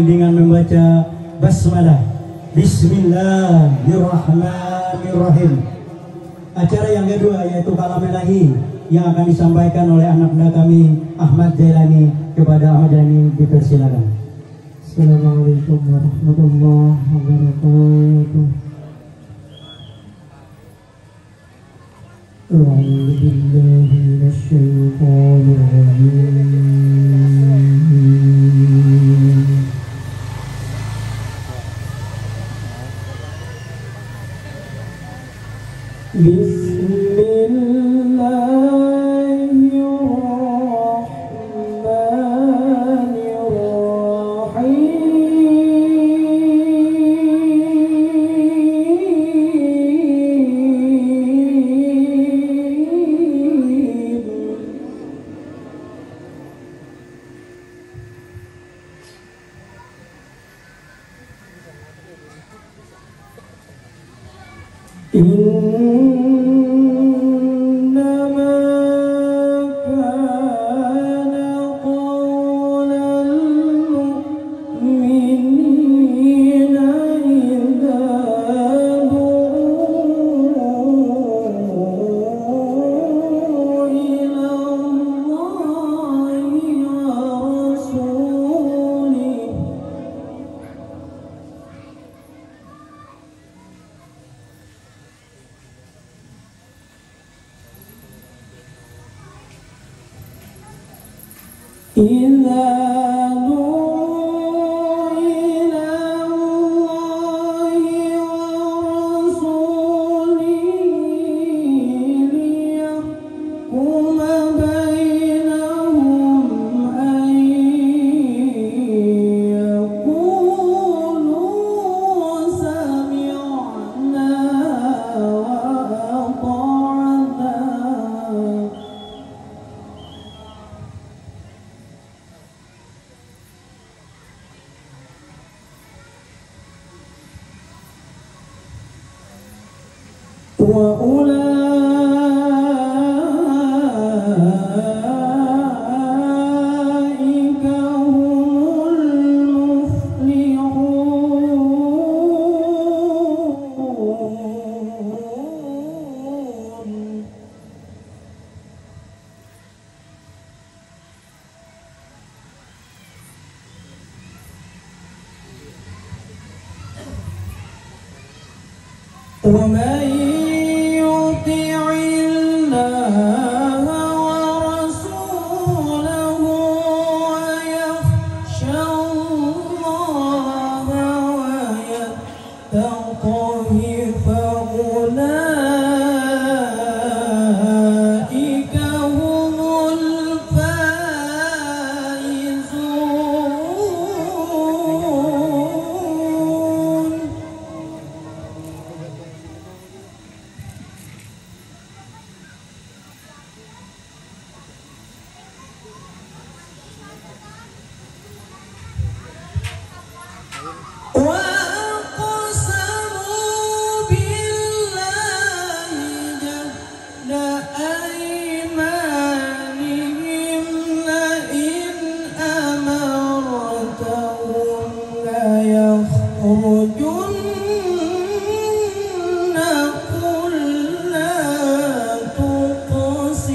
dengan membaca basmalah. Bismillahirrahmanirrahim. Acara yang kedua yaitu kalam ilahi yang akan disampaikan oleh anak muda kami Ahmad Jailani. Kepada Ahmad Jailani dipersilakan. Assalamualaikum warahmatullahi wabarakatuh. A'udzu billahi minasyaitonir rajim. ومن يطع الله ورسوله ويخشى الله ويتقه فأولئك هم الفائزون. وأقسموا بالله جهد أيمانهم لئن أمرتهم ليخرجن قل لا تقسموا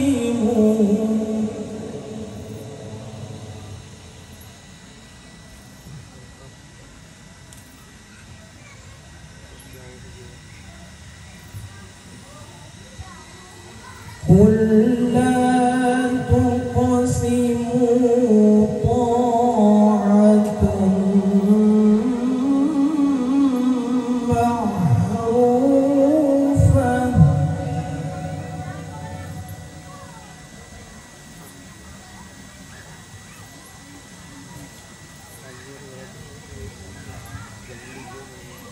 قل لا تقسموا طاعة معروفة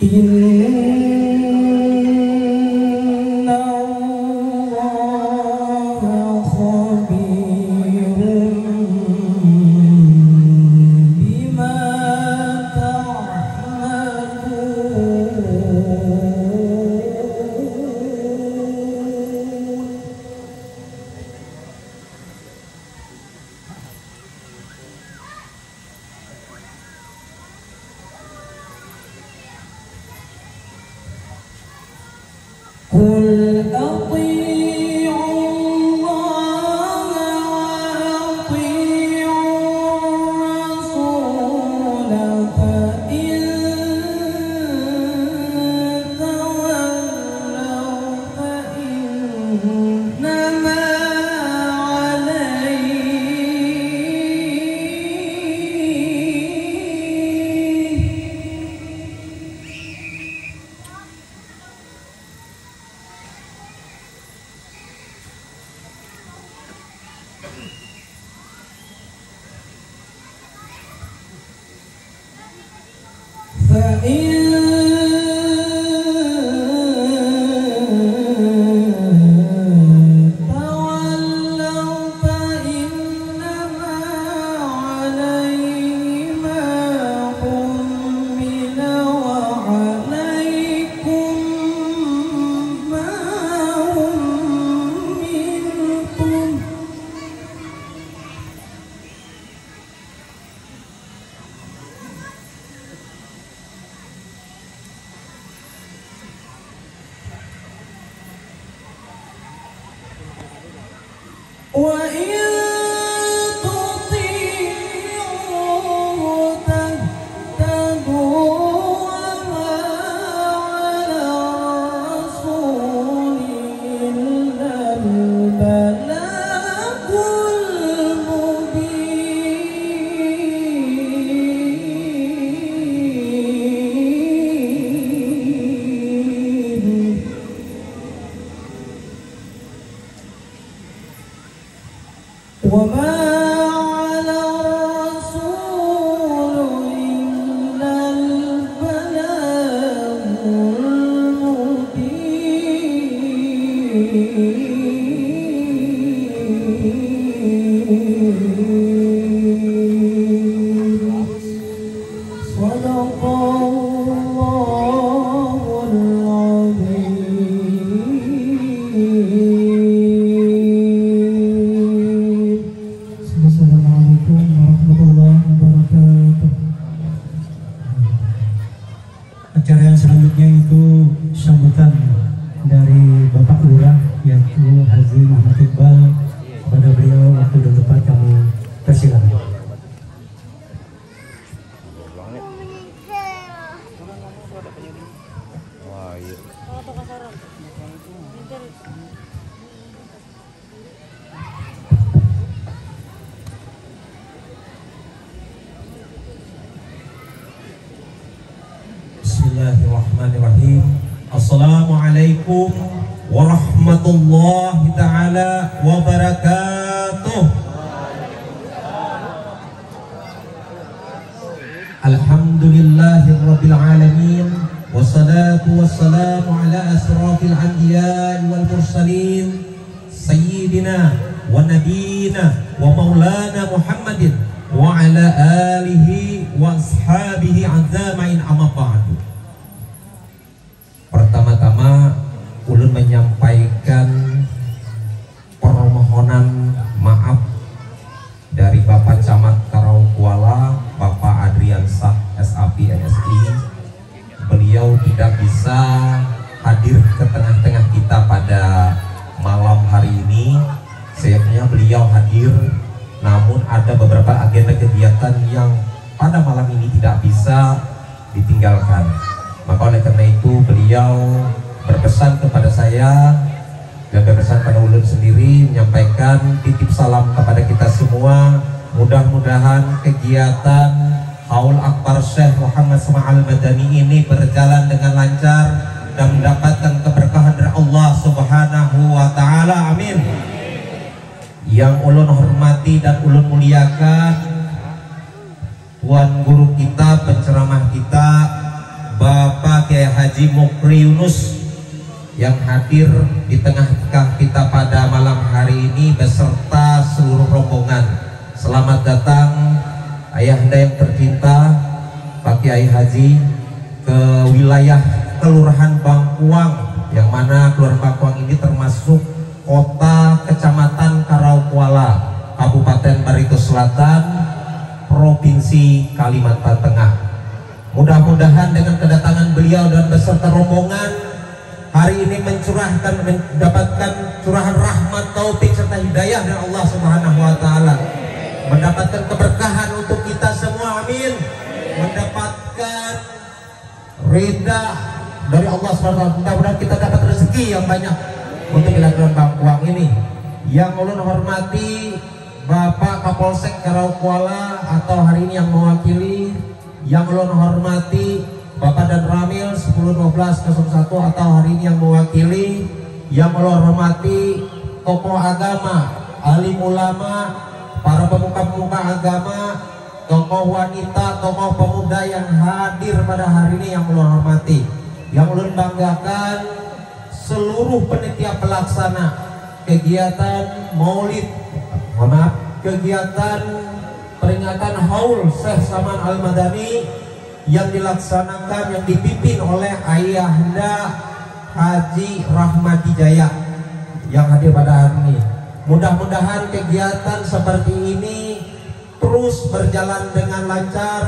إن الله خبير بما تعملون. قل أطيعوا الله وأطيعوا الرسول فإن تولوا فإنما عليه ما حمل وعليكم ما حملتم. وإن تطيعوه تهتدوا وما على الرسول إلا البلاغ المبين. وما على الرسول إلا البلاغ المبين. صدق الله العظيم. Assalamualaikum warahmatullahi wabarakatuh. Acara yang selanjutnya itu sambutan dari Bapak Lurah yaitu Haji Muhammad Iqbal. Pada beliau waktu dan tempat kami persilakan. Wah, iya. Bismillahirrahmanirrahim. Assalamualaikum warahmatullahi ta'ala wabarakatuh. Alhamdulillahirabbil alamin. Wassalatu wassalamu ala asrafil anbiya'i wal mursalin sayyidina wa nabiyina wa maulana Muhammadin wa ala alihi wa ashabihi azamain amma ba'du. Pertama-tama ulun menyampaikan permohonan maaf dari Bapak Camat Karaukuala, Bapak Adriansah SAP MSI. Beliau tidak bisa hadir ke tengah-tengah kita pada malam hari ini. Sayangnya beliau hadir, namun ada beberapa agenda kegiatan yang pada malam ini tidak bisa ditinggalkan. Maka oleh karena itu beliau berpesan kepada saya dan berpesan pada ulun sendiri, menyampaikan titip salam kepada kita semua. Mudah-mudahan kegiatan Haul Akbar Syekh Muhammad Sama Al-Madani ini berjalan dengan lancar dan mendapatkan keberkahan dari Allah Subhanahu wa Ta'ala. Amin. Yang ulun hormati dan ulun muliakan Tuan Guru kita, penceramah kita, Bapak Kiai Haji Mukri Yunus, yang hadir di tengah-tengah kita pada malam hari ini beserta seluruh rombongan. Selamat datang Ayahanda yang tercinta Pak Kiai Haji ke wilayah Kelurahan Bangkuang, yang mana Kelurahan Bangkuang ini termasuk kota Kecamatan Karaukuala, Kabupaten Barito Selatan, Provinsi Kalimantan Tengah. Mudah-mudahan dengan kedatangan beliau dan beserta rombongan hari ini mendapatkan curahan rahmat, taufik serta hidayah dari Allah Subhanahu wa Ta'ala, mendapatkan keberkahan untuk kita semua. Amin. Mendapatkan ridha dari Allah Subhanahu wa Ta'ala. Mudah-mudahan kita dapat rezeki yang banyak untuk dilakukan Bangkuang ini. Yang ulun hormati Bapak Kapolsek Karaukuala atau hari ini yang mewakili, yang ulun hormati Bapak Dan Ramil 101201 atau hari ini yang mewakili, yang ulun hormati tokoh agama, alim ulama, para pemuka-pemuka agama, tokoh wanita, tokoh pemuda yang hadir pada hari ini yang ulun hormati. Yang ulun banggakan seluruh panitia pelaksana kegiatan Maulid, kegiatan peringatan Haul Syekh Saman Al-Madani yang dilaksanakan, yang dipimpin oleh Ayahanda Haji Rahmadi Jaya yang hadir pada hari ini. Mudah-mudahan kegiatan seperti ini terus berjalan dengan lancar,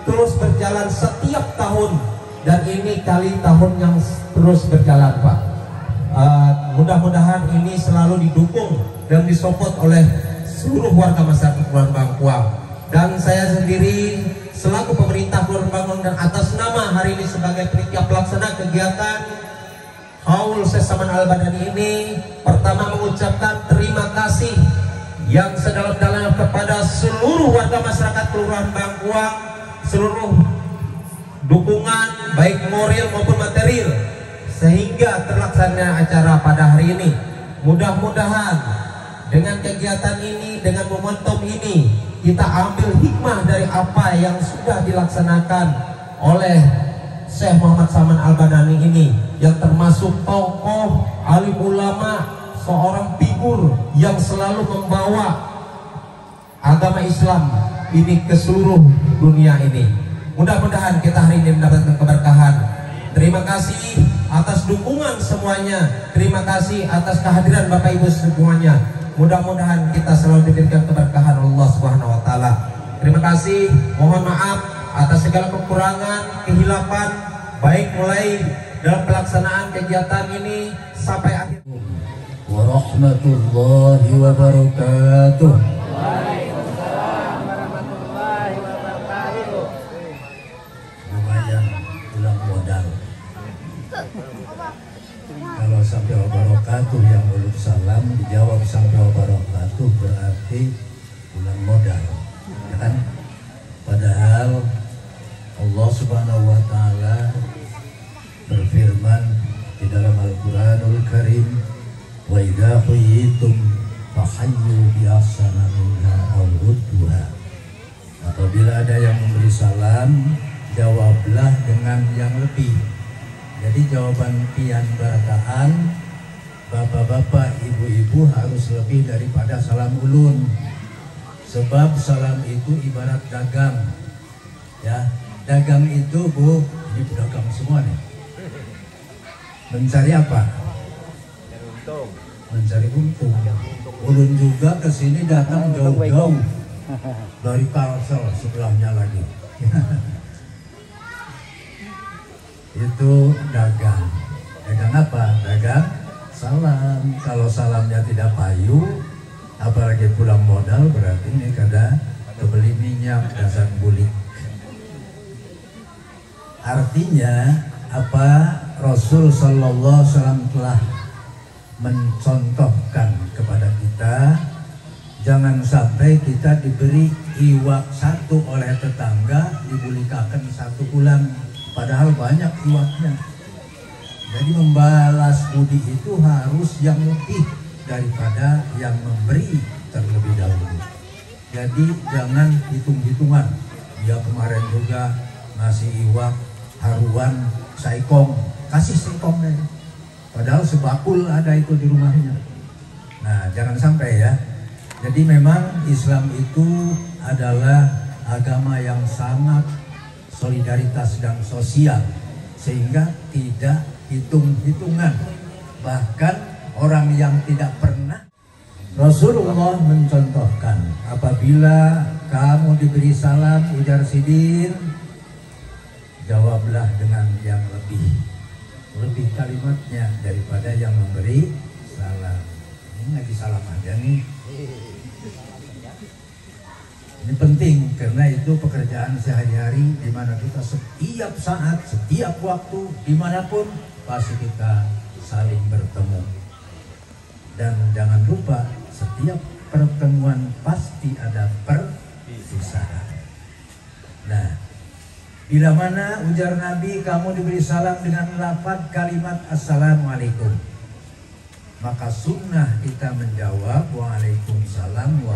terus berjalan setiap tahun, dan ini kali tahun yang terus berjalan, Pak. Mudah-mudahan ini selalu didukung dan disupport oleh seluruh warga masyarakat Kelurahan Bangkuang. Dan saya sendiri selaku pemerintah Kelurahan Bangkuang dan atas nama hari ini sebagai panitia pelaksana kegiatan Haul Syekh Saman Al-Madani ini, pertama mengucapkan terima kasih yang sedalam-dalamnya kepada seluruh warga masyarakat Kelurahan Bangkuang, seluruh dukungan baik moral maupun material sehingga terlaksana acara pada hari ini. Mudah-mudahan dengan kegiatan ini, dengan momentum ini, kita ambil hikmah dari apa yang sudah dilaksanakan oleh Syekh Muhammad Saman Al-Madani ini, yang termasuk tokoh alim ulama, seorang figur yang selalu membawa agama Islam ini ke seluruh dunia ini. Mudah-mudahan kita hari ini mendapatkan keberkahan. Terima kasih atas dukungan semuanya. Terima kasih atas kehadiran Bapak Ibu semuanya. Mudah-mudahan kita selalu diberikan keberkahan Allah Subhanahu wa Ta'ala. Terima kasih. Mohon maaf atas segala kekurangan, kehilapan, baik mulai dalam pelaksanaan kegiatan ini sampai akhir. Warahmatullahi wabarakatuh. Waalaikumsalam warahmatullahi wabarakatuh. Lumayan pulang modal. Kalau sampai wabarakatuh yang ulun salam dijawab sampai wabarakatuh berarti pulang modal, ya kan? Padahal Allah Subhanahu wa Ta'ala berfirman di dalam Al-Quranul Karim, wa idza huyitum fahayyu bi ahsana minha aw rudduha. Apabila ada yang memberi salam, jawablah dengan yang lebih. Jadi jawaban pian barakaan, bapak-bapak, ibu-ibu harus lebih daripada salam ulun. Sebab salam itu ibarat dagang. Ya, dagang itu Bu, ini pedagang semua nih. Mencari apa? Mencari untung. Ulun juga kesini datang jauh-jauh dari Kalsel sebelahnya lagi. Itu dagang. Dagang apa? Dagang salam. Kalau salamnya tidak payu, apalagi pulang modal, berarti ini kada kebeli minyak dasar bulik. Artinya apa? Rasul Sallallahu Alaihi Wasallam telah mencontohkan kepada kita, jangan sampai kita diberi iwak satu oleh tetangga dibulikakan satu bulan, padahal banyak iwaknya. Jadi membalas budi itu harus yang lebih daripada yang memberi terlebih dahulu. Jadi jangan hitung-hitungan. Dia kemarin juga ngasih iwak haruan saikong, kasih saikong deh. Padahal sebakul ada itu di rumahnya. Nah, jangan sampai ya. Jadi memang Islam itu adalah agama yang sangat solidaritas dan sosial, sehingga tidak hitung-hitungan. Bahkan orang yang tidak pernah, Rasulullah mencontohkan, apabila kamu diberi salam, ujar Sidin, jawablah dengan yang lebih kalimatnya daripada yang memberi salam. Ini lagi salam aja nih. Ini penting karena itu pekerjaan sehari-hari, di mana kita setiap saat, setiap waktu, dimanapun pasti kita saling bertemu. Dan jangan lupa, setiap pertemuan pasti ada perpisahan. Nah, bila mana ujar Nabi kamu diberi salam dengan lafaz kalimat Assalamualaikum, maka sunnah kita menjawab Waalaikumsalam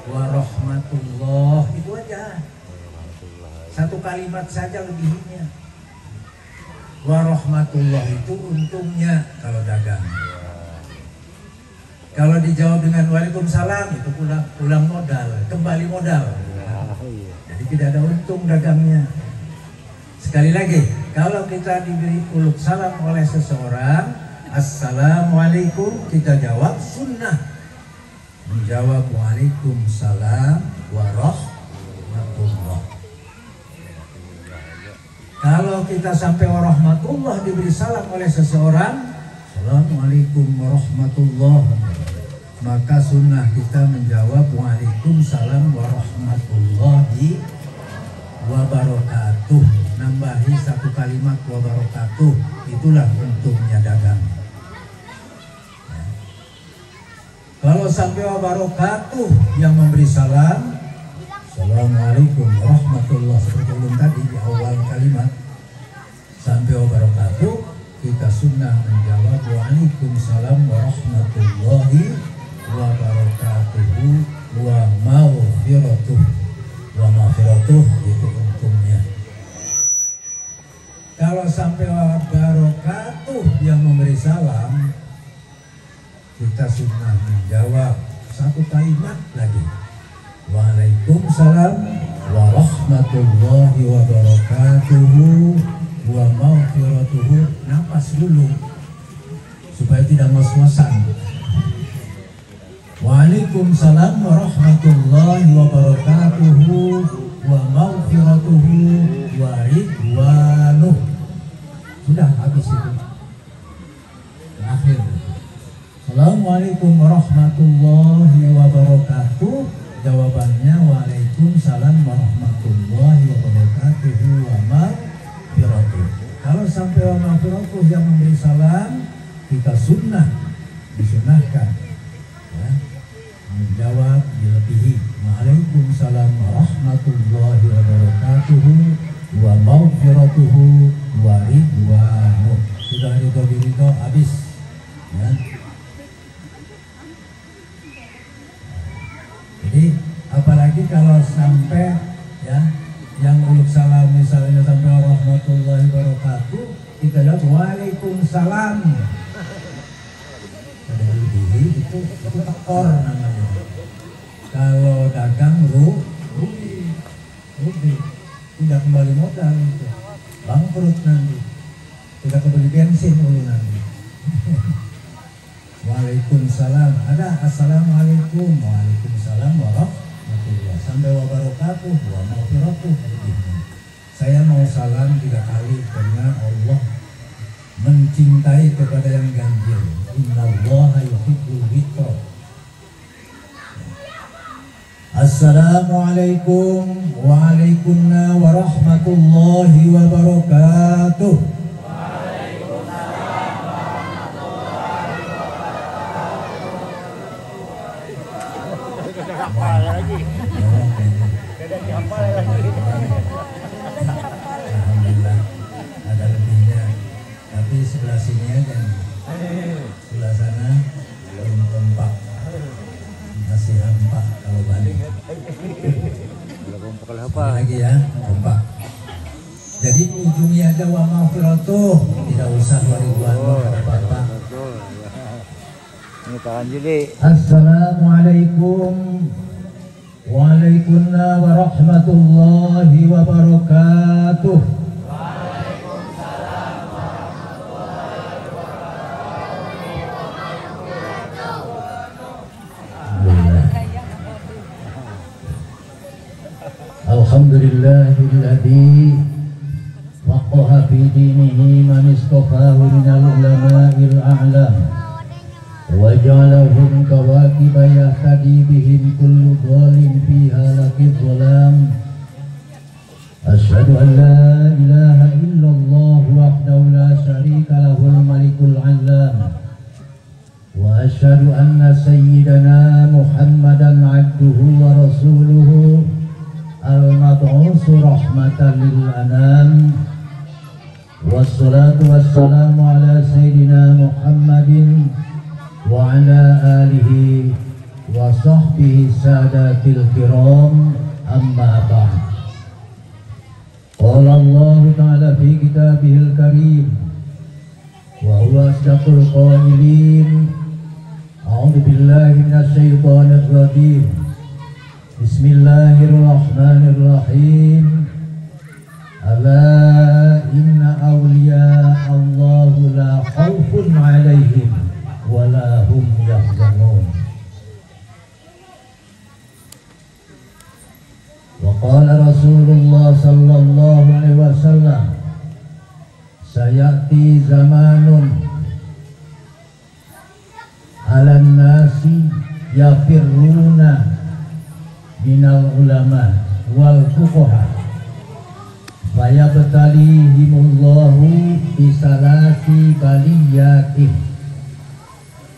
warahmatullah. Itu aja, satu kalimat saja lebihnya. Warahmatullah itu untungnya kalau dagang. Kalau dijawab dengan Waalaikumsalam itu pulang modal, kembali modal. Jadi tidak ada untung dagangnya. Sekali lagi, kalau kita diberi uluk salam oleh seseorang, Assalamualaikum, kita jawab sunnah. Menjawab Waalaikumsalam warahmatullah. Kalau kita sampai warahmatullah diberi salam oleh seseorang, Assalamualaikum warahmatullah, maka sunnah kita menjawab Waalaikumsalam warahmatullahi wabarakatuh. Nambahi satu kalimat wabarakatuh, itulah untungnya dagang. Ya. Kalau sampai wabarakatuh yang memberi salam, Assalamualaikum warahmatullahi, seperti belum tadi di awal kalimat, sampai wabarakatuh, kita sunnah menjawab Waalaikumsalam warahmatullahi wabarakatuhu wa maghfiratuh. Wa maghfiratuh itu untungnya. Kalau sampai wabarakatuh yang memberi salam, kita sunnah menjawab satu kalimat lagi, Waalaikumsalam warahmatullahi wabarakatuhu wa maghfiratuhu. Napas dulu supaya tidak ngos-ngosan. Waalaikumsalam warahmatullahi wabarakatuhu wa maghfiratuhu wa ridwanuh. Sudah habis itu. Akhir. Assalamualaikum warahmatullahi wabarakatuh. Jawabannya Waalaikumsalam warahmatullahi wabarakatuhu wa maghfiratuh. Kalau sampai wa maghfiratuh yang memberi salam, kita disunahkan ya, menjawab dilebihi Waalaikumsalam warahmatullahi wabarakatuhu wa wabarakatuhu 2000. Sudah ridho habis ya. Jadi apalagi kalau sampai ya yang uluk salam misalnya sampai warahmatullahi wabarakatuh, kita jawab waalaikumsalam. Ada lebih itu tekor namanya. Kalau dagang rugi tidak kembali modal itu, bangkrut nanti, tidak kembali bensin dulu nanti. Waalaikumsalam, ada assalamualaikum, waalaikumsalam warahmatullahi sampai wabarakatuh, wa maghfiratuh. Saya mau salam 3 kali karena Allah mencintai kepada yang ganjil. Innallaha yuhibbul witra. Assalamualaikum waalaikumsalam warahmatullahi wabarakatuh. Waalaikumsalam warahmatullahi wabarakatuh. Alhamdulillah ada lebihnya, tapi sebelah sini aja nih. Sebelah sana belum kompak, masih hampa kalau balik. Lagi ya, kompak. Jadi ujungnya aja wa maghfiratuh, tidak usah 2000-an kata Bapak. Ini tangan jeli. Assalamualaikum waalaikumsalam warahmatullahi wabarakatuh. Waalaikumsalam warahmatullahi wabarakatuh. Alhamdulillahilladzi waqaha fi dinihi man istafahu minal ulama'il a'lam wa ja'alahum kawakiba yahtadi bihim kullu dhalim fi halakil dhalam. Asyhadu an la ilaha illallah wahdahu la syarika lahul malikul 'allam wa asyhadu anna sayyidana Muhammadan 'abduhu wa rasuluhu al-mab'uts rahmatan lil anam. Wassalatu wassalamu ala sayyidina Muhammadin wa ala alihi wa sahbihi sadatil kiram, amma ba'd. Qala Allah ta'ala fi kitabihil karim wa huwa asdaqul qailin. A'udzu billahi minasy syaithanir rajim. Bismillahirrahmanirrahim. Ala inna awliya Allahu la khawfun alaihim wa la hum yahzanun. Wa qala Rasulullah sallallahu alaihi wasallam, sayati zamanun alan nasi yafirruna minal ulama wal fuqaha fayabtalihimullahu bisalasi baliyatih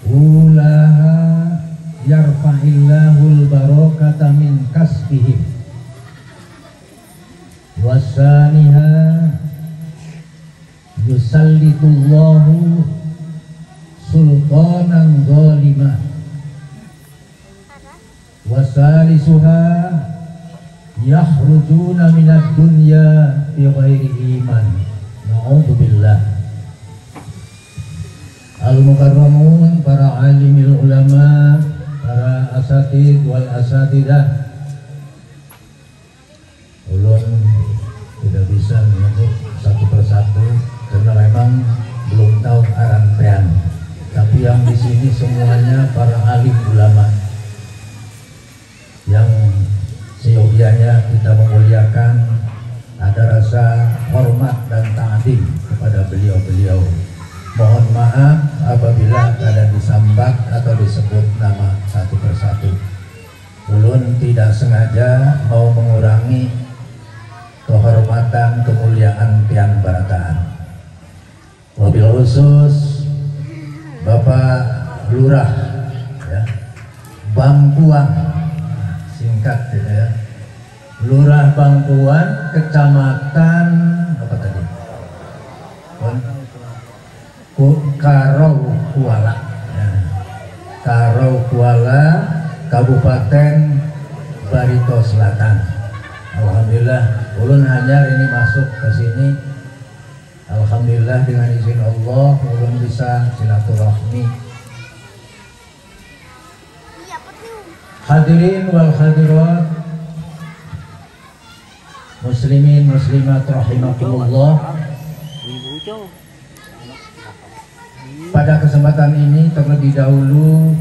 ulaha yarfa'illahul barakata min kasbihim wasaniha yusallitullahu sultanan zalimah wasalisuha yakhrujuna minad dunya bi ghairi iman. Na'udzubillah. Al-mukarramun, para alimil ulama, para asatid wal asatidah, ulun tidak bisa menyebut satu persatu karena memang belum tahu arantean. Tapi yang di sini semuanya para alim ulama yang seyogyanya kita memuliakan, ada rasa hormat dan ta'zim kepada beliau-beliau. Mohon maaf apabila ada disambat atau disebut nama satu persatu. Ulun tidak sengaja mau mengurangi kehormatan kemuliaan tiang barataan. Wabil khusus Bapak Lurah ya, Bangkuang, singkat ya, Lurah Bangkuan, Kecamatan apa tadi? Karau Kuala. Ya. Karau Kuala, Kabupaten Barito Selatan. Alhamdulillah, ulun hanya ini masuk ke sini. Alhamdulillah dengan izin Allah ulun bisa silaturahmi. Hadirin wal hadirat, muslimin muslimat rahimakumullah. Pada kesempatan ini terlebih dahulu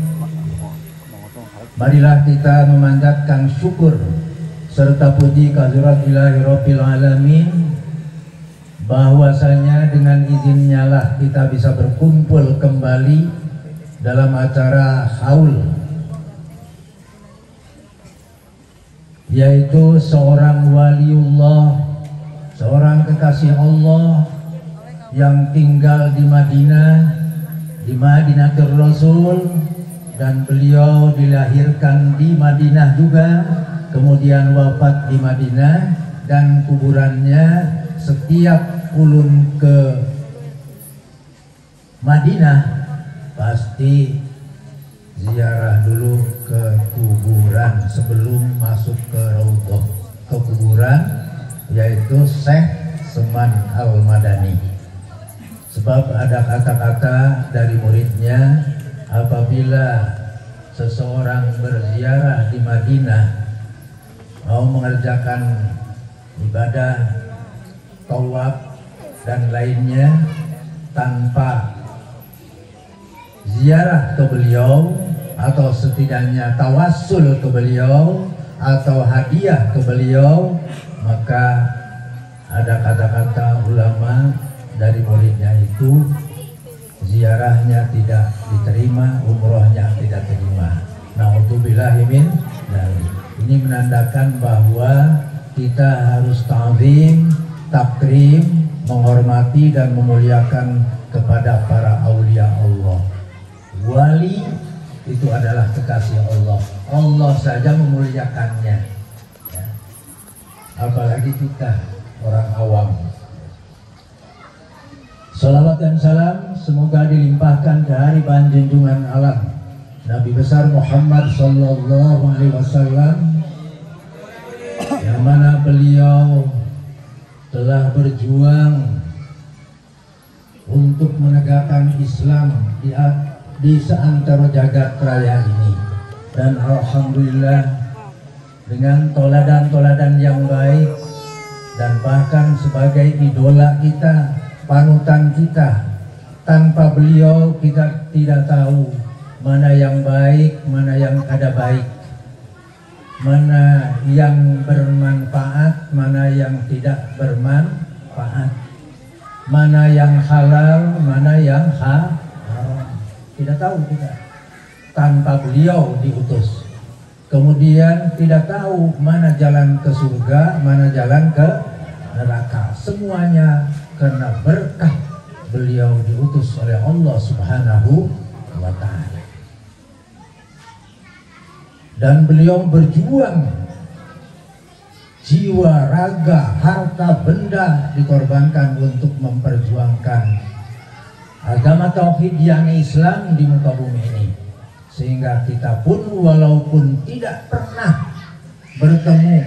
marilah kita memanjatkan syukur serta puji kehadirat Ilahi Rabbil Alamin, bahwasanya dengan izinnya lah kita bisa berkumpul kembali dalam acara haul, yaitu seorang waliullah, seorang kekasih Allah yang tinggal di Madinah, di Madinatul Rasul, dan beliau dilahirkan di Madinah juga, kemudian wafat di Madinah, dan kuburannya setiap ulun ke Madinah pasti ziarah dulu ke kuburan sebelum masuk ke raudhah, ke kuburan, yaitu Syekh Seman Al-Madani. Sebab ada kata-kata dari muridnya, apabila seseorang berziarah di Madinah mau mengerjakan ibadah tawaf dan lainnya tanpa ziarah ke beliau atau setidaknya tawassul ke beliau atau hadiah ke beliau, maka ada kata-kata ulama dari muridnya itu, ziarahnya tidak diterima, umrohnya tidak terima. Na'udzubillahi min dzalik. Ini menandakan bahwa kita harus ta'zim, takrim, menghormati dan memuliakan kepada para aulia Allah. Wali itu adalah kekasih Allah. Allah saja memuliakannya, ya. Apalagi kita orang awam. Salawat dan salam semoga dilimpahkan ke hariban junjungan alam Nabi besar Muhammad sallallahu alaihi wasallam, yang mana beliau telah berjuang untuk menegakkan Islam di seantero jagat raya ini, dan alhamdulillah dengan toladan-toladan yang baik, dan bahkan sebagai idola kita, panutan kita. Tanpa beliau kita tidak tahu mana yang baik, mana yang kada baik, mana yang bermanfaat, mana yang tidak bermanfaat, mana yang halal, mana yang haram. Tidak tahu kita tanpa beliau diutus. Kemudian tidak tahu mana jalan ke surga, mana jalan ke neraka. Semuanya karena berkah beliau diutus oleh Allah Subhanahu wa ta'ala. Dan beliau berjuang, jiwa, raga, harta, benda dikorbankan untuk memperjuangkan agama tauhid yang Islam di muka bumi ini. Sehingga kita pun walaupun tidak pernah bertemu,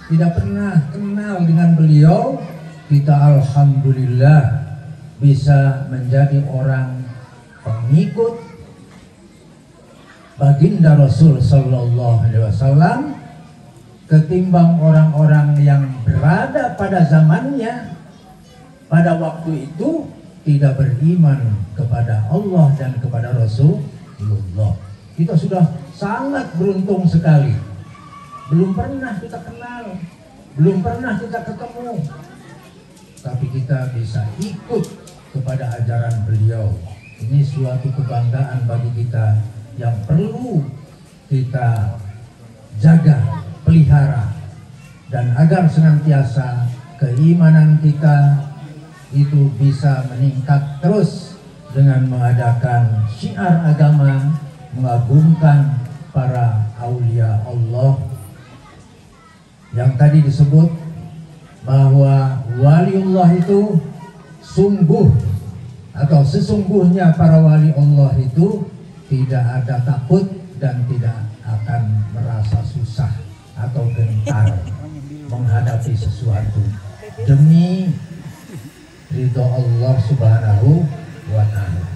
tidak pernah kenal dengan beliau, kita alhamdulillah bisa menjadi orang pengikut baginda Rasul sallallahu alaihi wasallam ketimbang orang-orang yang berada pada zamannya pada waktu itu tidak beriman kepada Allah dan kepada Rasulullah. Kita sudah sangat beruntung sekali. Belum pernah kita kenal, belum pernah kita ketemu, tapi kita bisa ikut kepada ajaran beliau. Ini suatu kebanggaan bagi kita yang perlu kita jaga, pelihara, dan agar senantiasa keimanan kita itu bisa meningkat terus dengan mengadakan syiar agama, mengagungkan para aulia Allah yang tadi disebut bahwa waliullah itu sungguh atau sesungguhnya para wali Allah itu tidak ada takut dan tidak akan merasa susah atau gentar menghadapi sesuatu demi ridho Allah Subhanahu wa Ta'ala.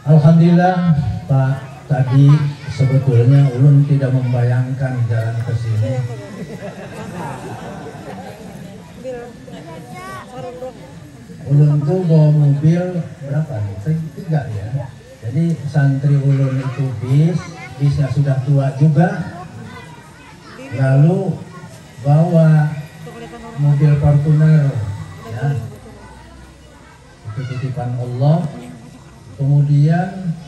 Alhamdulillah Pak, tadi sebetulnya ulun tidak membayangkan jalan ke sini. Ulun tuh bawa mobil berapa nih? 3 ya. Jadi santri ulun itu bisnya sudah tua juga. Lalu bawa mobil Fortuner ya. Itu titipan Allah. Kemudian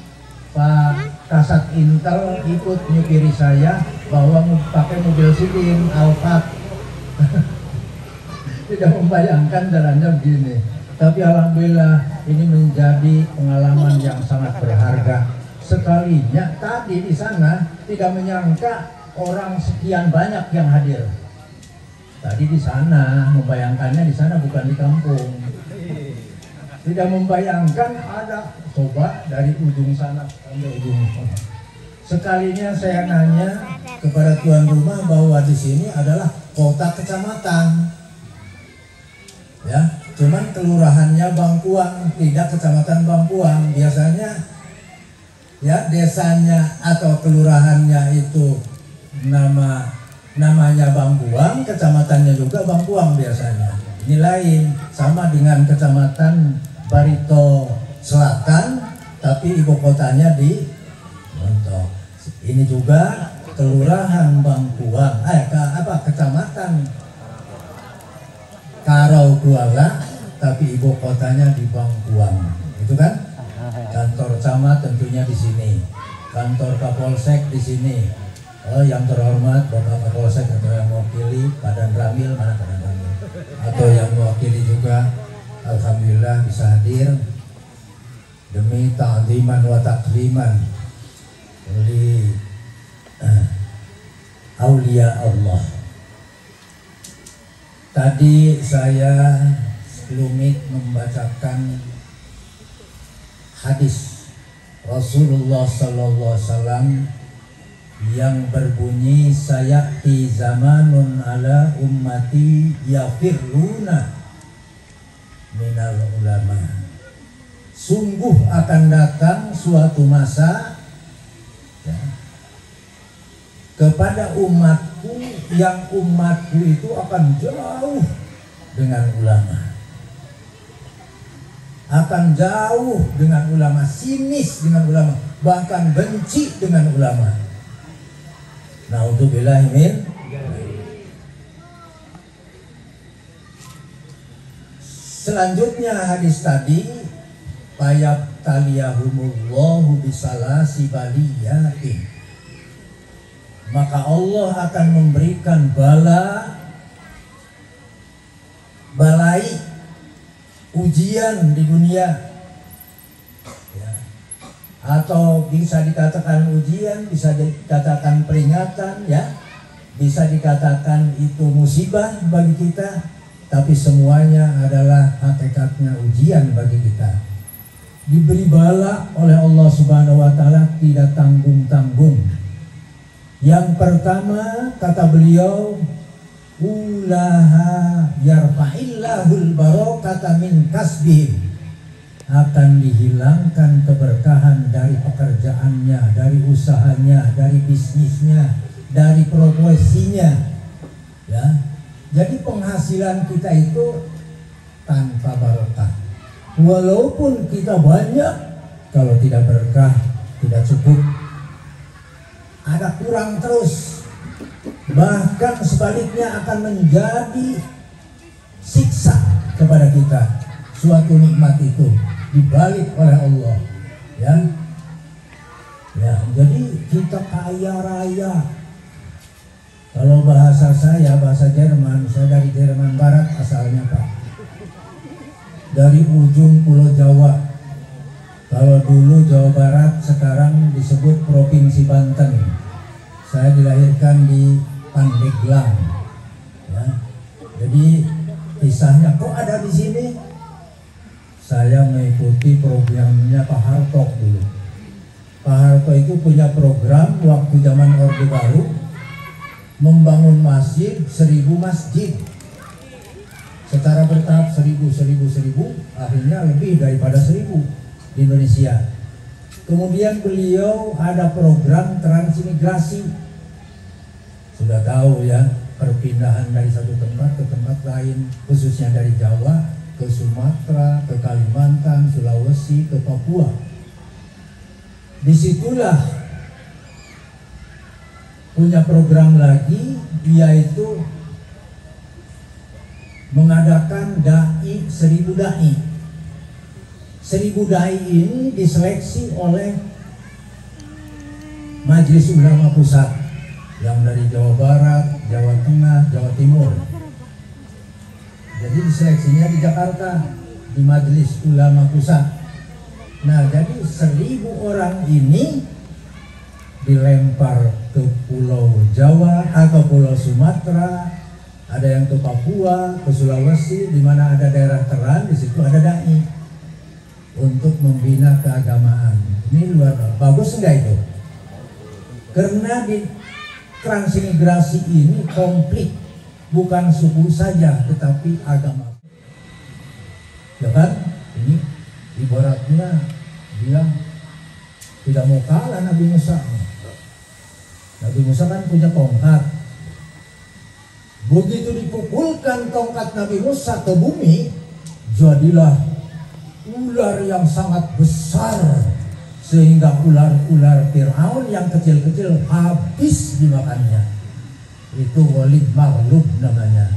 Pak Kasat Intel ikut nyupiri saya bawa pakai mobil Sidin Alphard. Tidak membayangkan jalannya begini. Tapi alhamdulillah ini menjadi pengalaman yang sangat berharga. Sekalinya tadi di sana tidak menyangka orang sekian banyak yang hadir. Tadi di sana membayangkannya di sana bukan di kampung. Tidak membayangkan ada coba dari ujung sana sampai ujung sana. Sekalinya saya nanya kepada tuan rumah bahwa di sini adalah kota kecamatan. Ya, cuman kelurahannya Bangkuang, tidak kecamatan Bangkuang. Biasanya ya desanya atau kelurahannya itu namanya Bangkuang, kecamatannya juga Bangkuang biasanya. Ini lain, sama dengan kecamatan Barito Selatan, tapi ibu kotanya di Montok. Ini juga kelurahan Bangkuang, kecamatan Karau Kuala, tapi ibu kotanya di Bangkuang, itu kan? Kantor camat tentunya di sini, kantor Kapolsek di sini. Oh, yang terhormat Bapak Kapolsek atau yang mewakili Badan Ramil, mana Badan Ramil? Atau yang mewakili juga, alhamdulillah bisa hadir demi ta'ziman wa takriman li aulia Allah. Tadi saya sekelumit membacakan hadis Rasulullah sallallahu alaihi wasallam yang berbunyi, sayati zamanun ala ummati yafirruna minal ulama. Sungguh akan datang suatu masa ya, kepada umatku yang umatku itu akan jauh dengan ulama, akan jauh dengan ulama, sinis dengan ulama, bahkan benci dengan ulama. Naudzubillahi min. Selanjutnya hadis tadi, payab taliyahumullahu bisalasi baliyatin, maka Allah akan memberikan balai ujian di dunia ya. Atau bisa dikatakan ujian, bisa dikatakan peringatan ya, bisa dikatakan itu musibah bagi kita, tapi semuanya adalah hakikatnya ujian bagi kita. Diberi bala oleh Allah Subhanahu wa Ta'ala tidak tanggung-tanggung. Yang pertama kata beliau, ulaha yarfa'illahul barakata min kasbihim, akan dihilangkan keberkahan dari pekerjaannya, dari usahanya, dari bisnisnya, dari profesinya ya. Jadi penghasilan kita itu tanpa barokah. Walaupun kita banyak, kalau tidak berkah, tidak cukup, ada kurang terus. Bahkan sebaliknya akan menjadi siksa kepada kita. Suatu nikmat itu dibalik oleh Allah ya. Ya, jadi kita kaya raya. Kalau bahasa saya, bahasa Jerman, saya dari Jerman Barat asalnya Pak, dari ujung Pulau Jawa. Kalau dulu Jawa Barat, sekarang disebut Provinsi Banten. Saya dilahirkan di Pandeglang ya. Jadi kisahnya kok ada di sini, saya mengikuti programnya Pak Harto dulu. Pak Harto itu punya program waktu zaman Orde Baru membangun masjid 1000 masjid secara bertahap 1000, akhirnya lebih daripada 1000 di Indonesia. Kemudian beliau ada program transmigrasi, sudah tahu ya, perpindahan dari satu tempat ke tempat lain, khususnya dari Jawa ke Sumatera, ke Kalimantan, Sulawesi, ke Papua. Disitulah punya program lagi, yaitu mengadakan dai 1000 dai. 1000 dai ini diseleksi oleh Majelis Ulama Pusat yang dari Jawa Barat, Jawa Tengah, Jawa Timur. Jadi diseleksinya di Jakarta, di Majelis Ulama Pusat. Nah, jadi 1000 orang ini dilempar ke Pulau Jawa atau Pulau Sumatera, ada yang ke Papua, ke Sulawesi, di mana ada daerah terang, di situ ada dai untuk membina keagamaan. Ini luar biasa. Bagus enggak itu? Karena di transmigrasi ini komplit, bukan suku saja, tetapi agama. Ya kan? Ini ibaratnya dia tidak mau kalah Nabi Musa. Nabi Musa kan punya tongkat. Begitu dipukulkan tongkat Nabi Musa ke bumi, jadilah ular yang sangat besar, sehingga ular-ular Fir'aun yang kecil-kecil habis dimakannya. Itu Walid Maghlub namanya,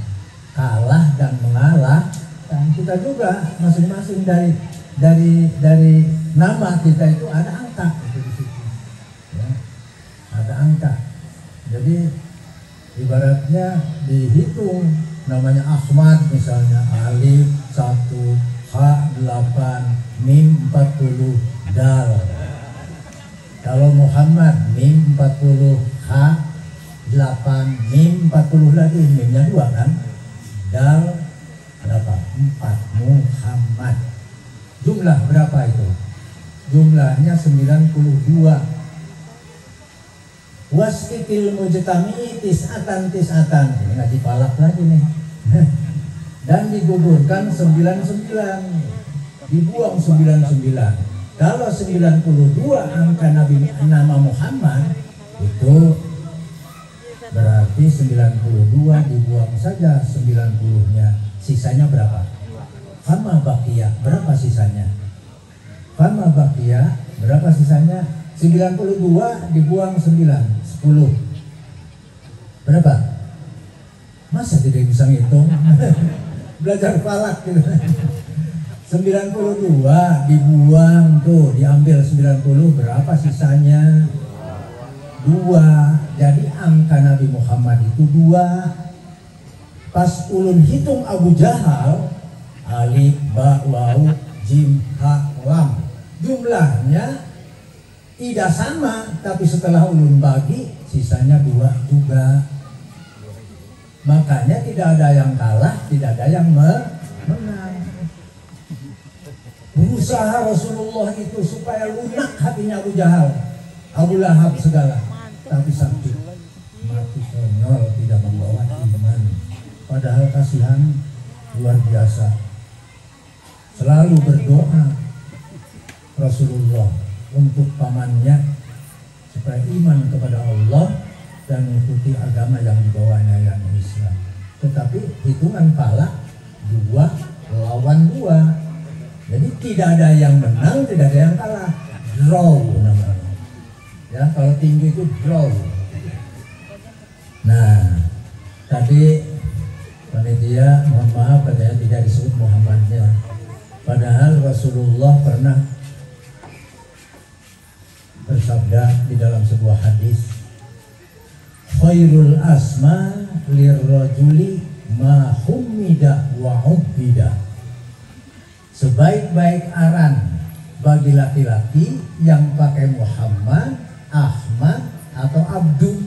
kalah dan mengalah. Dan kita juga masing-masing dari nama kita itu ada angka itu di situ, ya, ada angka. Jadi ibaratnya dihitung, namanya Ahmad misalnya, alif 1, ha 8, mim 40, dal. Kalau Muhammad mim 40, ha 8, mim 40 lagi, mimnya 2 kan, dal berapa? 4, Muhammad. Jumlah berapa itu? Jumlahnya 92. Wasqitil mujtami tis'atan. Ini ngaji palak lagi nih. Dan digugurkan 99, dibuang 99. Kalau 92 angka nama Muhammad, itu berarti 92 dibuang saja 90-nya. Sisanya berapa? Fama baqiyah, berapa sisanya? Fama baqiyah, berapa sisanya? 92 dibuang 9, 10. Berapa? Masa tidak bisa ngitung? Belajar falak gitu. 92 dibuang tuh, diambil 90, berapa sisanya? 2. Jadi angka Nabi Muhammad itu 2. Pas ulun hitung Abu Jahal, alif, ba, waw, jim, ha, lam, jumlahnya tidak sama, tapi setelah ulun bagi sisanya 2 juga. Makanya tidak ada yang kalah, tidak ada yang menang. Berusaha Rasulullah itu supaya lunak hatinya Abu Jahal, Abu Lahab segala, tapi sakit mati konyol, tidak membawa iman. Padahal kasihan luar biasa. Selalu berdoa Rasulullah untuk pamannya supaya iman kepada Allah dan mengikuti agama yang dibawanya, yang Islam. Tetapi hitungan pala 2 lawan 2. Jadi tidak ada yang menang, tidak ada yang kalah. Draw namanya. Ya, kalau tinggi itu draw. Nah, tadi panitia mohon maaf katanya tidak disebut Muhammadnya. Padahal Rasulullah pernah bersabda di dalam sebuah hadis, khairul asma lirrajuli ma hummida wa ubbida. Sebaik-baik aran bagi laki-laki yang pakai Muhammad, Ahmad, atau Abdu.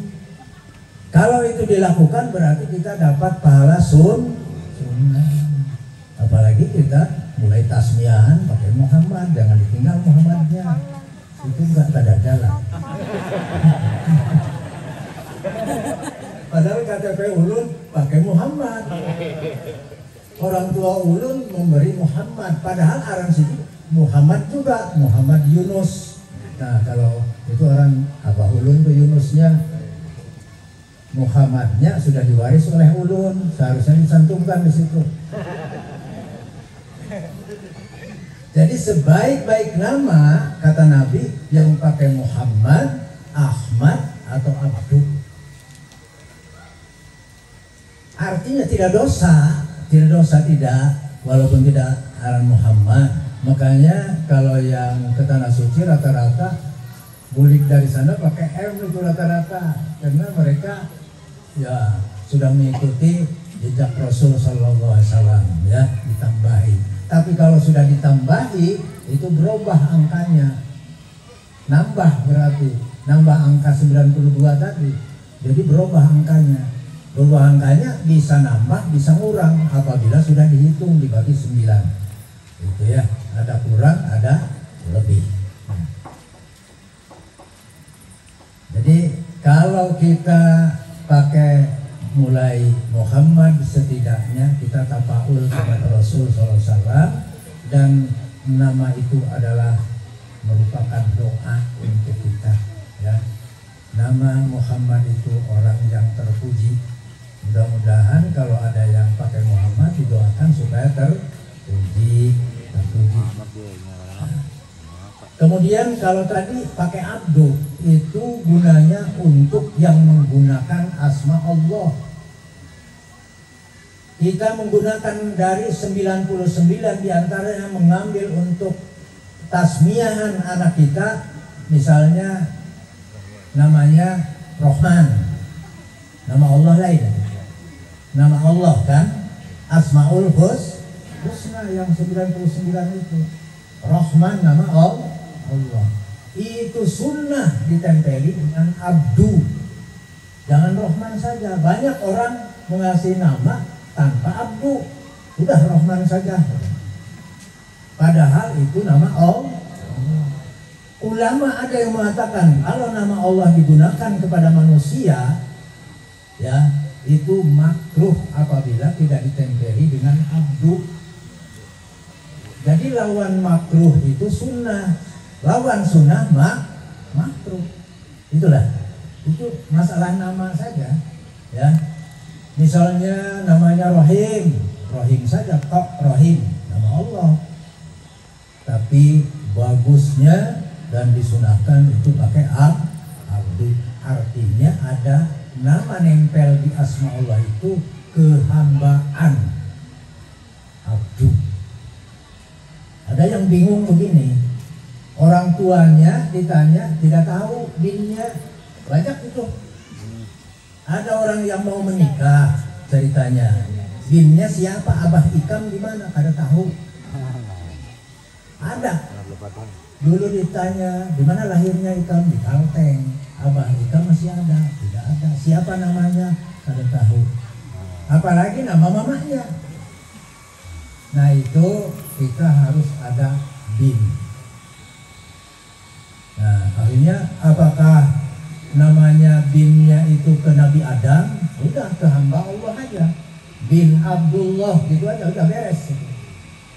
Kalau itu dilakukan berarti kita dapat pahala sunnah. Apa apalagi kita mulai tasmiahan pakai Muhammad, jangan ditinggal Muhammadnya, itu enggak ada jalan. Padahal KTP ulun pakai Muhammad, orang tua ulun memberi Muhammad, padahal orang situ Muhammad juga, Muhammad Yunus. Nah kalau itu orang apa ulun tuh Yunusnya, Muhammadnya sudah diwaris oleh ulun, seharusnya dicantumkan di situ. Jadi sebaik-baik nama kata Nabi yang pakai Muhammad, Ahmad atau Abdul. Artinya tidak dosa tidak, walaupun tidak aran Muhammad. Makanya kalau yang ke Tanah Suci rata-rata bulik dari sana pakai M itu rata-rata, karena mereka ya sudah mengikuti jejak Rasul Sallallahu Alaihi Wasallam ya, ditambahi. Tapi kalau sudah ditambahi itu berubah angkanya, nambah, berarti nambah angka 92 tadi, jadi berubah angkanya. Berubah angkanya bisa nambah bisa ngurang apabila sudah dihitung dibagi 9 itu ya, ada kurang ada lebih. Jadi kalau kita pakai mulai Muhammad, setidaknya kita tapaul kepada Rasul SAW, dan nama itu adalah merupakan doa untuk kita ya. Nama Muhammad itu orang yang terpuji. Mudah-mudahan kalau ada yang pakai Muhammad didoakan supaya terpuji. Kemudian kalau tadi pakai Abdu, itu gunanya untuk yang menggunakan asma Allah. Kita menggunakan dari 99 diantaranya mengambil untuk tasmiahan anak kita, misalnya namanya Rahman, nama Allah lain, nama Allah kan, Asmaul Husna yang 99 itu. Rahman nama Allah, itu sunnah ditempeli dengan Abdu, jangan Rahman saja. Banyak orang mengasih nama tanpa Abdu, udah Rahman saja, padahal itu nama Allah. Ulama ada yang mengatakan kalau nama Allah digunakan kepada manusia ya, itu makruh apabila tidak ditempeli dengan Abdu. Jadi lawan makruh itu sunnah, lawan sunnah makruh. Itulah, itu masalah nama saja ya. Misalnya namanya Rahim saja, tok Rahim, nama Allah. Tapi bagusnya dan disunahkan itu pakai Abdu. Artinya ada nama nempel di asma Allah itu kehambaan, Abdu. Ada yang bingung begini, orang tuanya ditanya tidak tahu dinnya, banyak itu. Ada orang yang mau menikah, ceritanya binnya siapa, abah Ikam di mana, ada tahu? Ada. Dulu ditanya di mana lahirnya Ikam, di Kalteng. Abah Ikam masih ada, tidak ada. Siapa namanya, ada tahu. Apalagi nama mamanya. Nah itu kita harus ada bin. Nah akhirnya apakah namanya binnya itu ke Nabi Adam? Udah ke hamba Allah aja, bin Abdullah gitu aja, udah beres.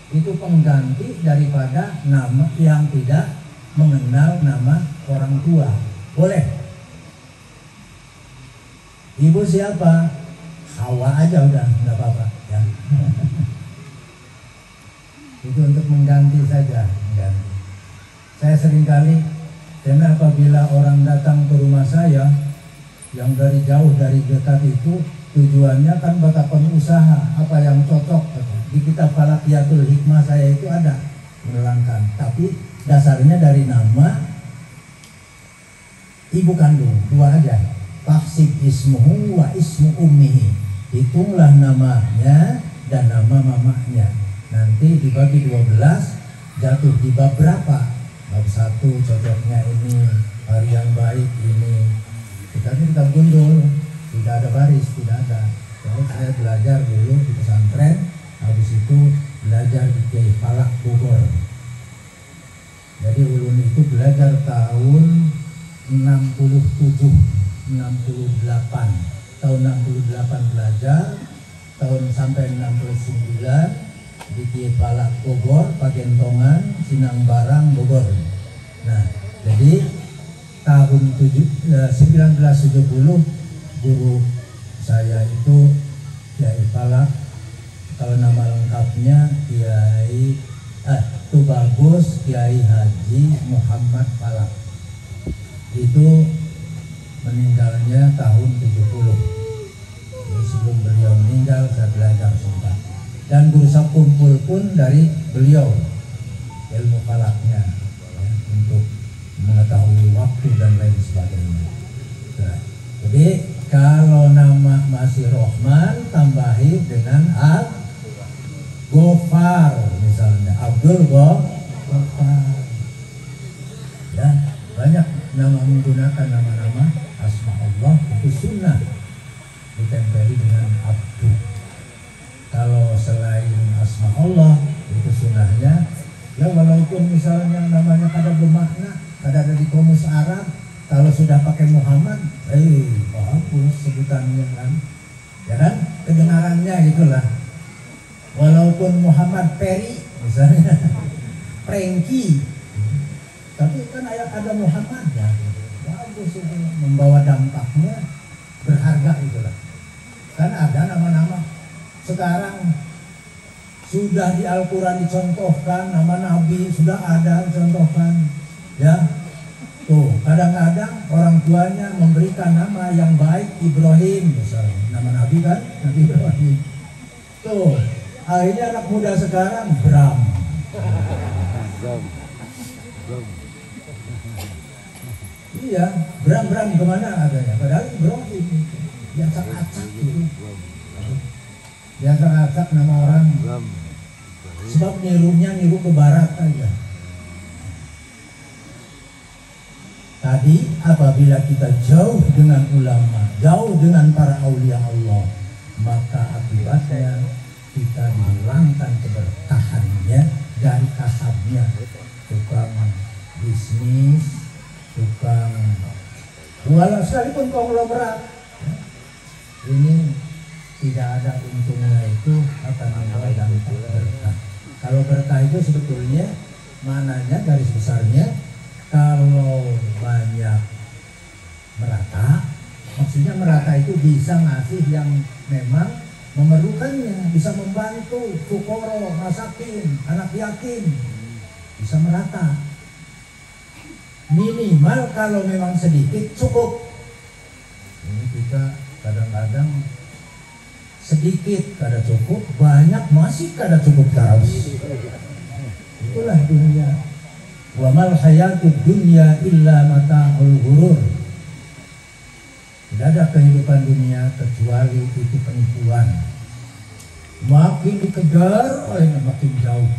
Itu pengganti daripada nama yang tidak mengenal nama orang tua. Boleh. Ibu siapa? Hawa aja udah, nggak apa-apa ya. Itu untuk mengganti saja, mengganti. Saya seringkali, karena apabila orang datang ke rumah saya yang dari jauh dari dekat itu, tujuannya kan batapan usaha, apa yang cocok. Di kitab Falakiyatul Hikmah saya itu ada menerangkan, tapi dasarnya dari nama ibu kandung, dua aja. Faksib ismuhu wa ismu ummihi, hitunglah namanya dan nama mamanya. Nanti dibagi 12, jatuh di bab berapa? Bab 1 cocoknya ini, hari yang baik ini. Kita gundul, tidak ada baris, tidak ada. Jadi saya belajar dulu di pesantren, habis itu belajar belajar di Kiai Falak Bogor. Jadi ulun itu belajar tahun 67, 68. Tahun 68 belajar, tahun sampai 69 di Kiai Falak Bogor, Pagentongan, Sinang Barang, Bogor. Nah, jadi tahun 1970 guru saya itu Kiai Falak, kalau nama lengkapnya Kiai Tubagus Kiai Haji Muhammad Falak. Itu meninggalnya tahun 70. Jadi sebelum beliau meninggal saya belajar sempat. Dan berusaha kumpul pun dari beliau ilmu falaknya ya, untuk mengetahui waktu dan lain sebagainya. Nah, jadi kalau nama masih Rohman tambahi dengan Gofar misalnya, Abdul Gofar. Ya, banyak nama menggunakan nama-nama asma Allah itu sunnah ditempeli dengan Abdul. Kalau selain asma Allah itu sunnahnya ya, walaupun misalnya namanya kada bermakna, kada ada di komus Arab, kalau sudah pakai Muhammad, bagus sebutannya kan, ya kan, kedengarannya gitulah. Walaupun Muhammad Peri misalnya, Prengki, tapi kan ada Muhammadnya, bagus itu, membawa dampaknya berharga itulah. Kan ada nama-nama sekarang sudah di Al-Quran dicontohkan, nama Nabi sudah ada dicontohkan, ya. Tuh, kadang-kadang orang tuanya memberikan nama yang baik, Ibrahim misalnya, nama Nabi kan, Nabi Ibrahim. Tuh, akhirnya anak muda sekarang Bram. Iya, Bram kemana adanya? Padahal Ibrahim diacak-acak gitu. Diacak-acak nama orang. Sebab niru ke barat aja. Tadi apabila kita jauh dengan ulama, jauh dengan para aulia Allah, maka akibatnya kita dihilangkan keberkahannya dari kasabnya. Tukang bisnis, tukang walau sekalipun konglomerat, ini tidak ada untungnya, itu akan membawa dampak berkah. Kalau berkah itu sebetulnya mananya garis besarnya, kalau banyak merata, maksudnya merata itu bisa ngasih yang memang memerlukannya, bisa membantu fukoro, masakin, anak yatim, bisa merata. Minimal kalau memang sedikit cukup. Ini kita kadang-kadang sedikit kada cukup, banyak masih kada cukup terus. Itulah dunia. Wa mal hayatud dunya illa mata'ul ghurur. Tidak ada kehidupan dunia kecuali itu penipuan. Makin dikejar, makin jauh.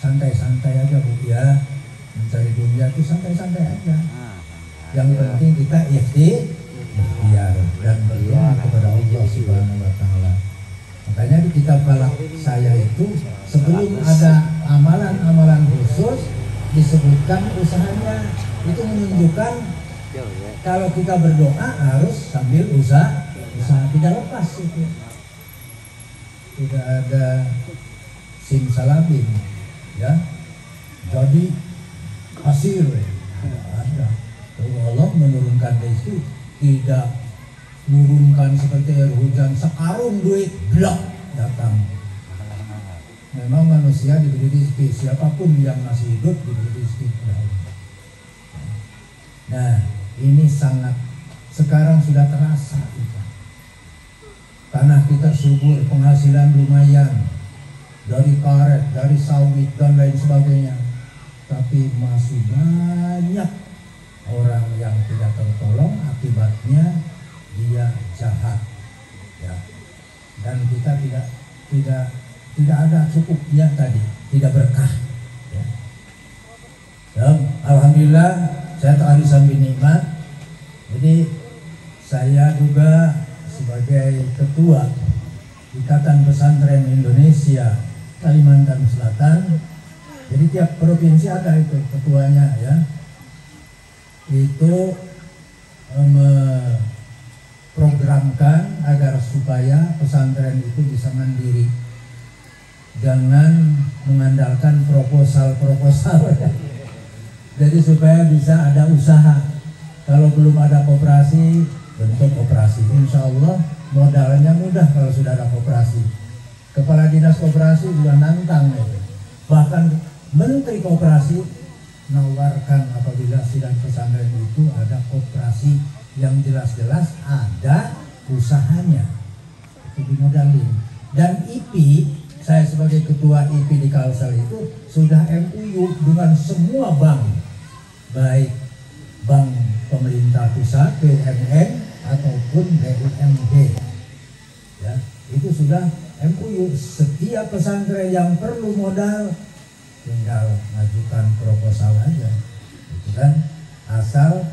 Santai-santai aja Bu ya. Mencari dunia itu santai-santai aja. Yang penting kita ikhtiar dan berdoa kepada Allah Subhanahu wa taala. Makanya di kitab Falak saya itu sebelum ada amalan-amalan khusus disebutkan usahanya. Itu menunjukkan kalau kita berdoa harus sambil usaha tidak lepas itu. Tidak ada simsalabim ya. Jadi hasil ada. Allah menurunkan rezeki, tidak menurunkan seperti air hujan sekarung duit blok datang. Memang manusia diberi rezeki, siapapun yang masih hidup diberi rezeki. Nah, ini sangat sekarang sudah terasa kita. Tanah kita subur, penghasilan lumayan dari karet, dari sawit dan lain sebagainya. Tapi masih banyak orang yang tidak tertolong, akibatnya dia jahat. Ya. Dan kita tidak ada cukupnya tadi, tidak berkah. Ya. Dan alhamdulillah saya tak hari sambil nikmat. Jadi saya juga sebagai ketua Ikatan Pesantren Indonesia Kalimantan Selatan. Jadi tiap provinsi ada itu ketuanya ya. Itu memprogramkan agar supaya pesantren itu bisa mandiri. Jangan mengandalkan proposal-proposal. Jadi supaya bisa ada usaha. Kalau belum ada koperasi, bentuk koperasi. Insya Allah modalnya mudah kalau sudah ada koperasi. Kepala dinas koperasi juga nantang itu. Bahkan Menteri Koperasi menawarkan apabila sidang pesantren itu ada koperasi yang jelas-jelas ada usahanya, itu dimodalin. Dan IP, saya sebagai ketua IP di Kalsel itu sudah MUU dengan semua bank, baik bank pemerintah pusat BUMN ataupun BUMD, ya itu sudah MUU. Setiap pesantren yang perlu modal tinggal mengajukan proposal aja, gitu kan, asal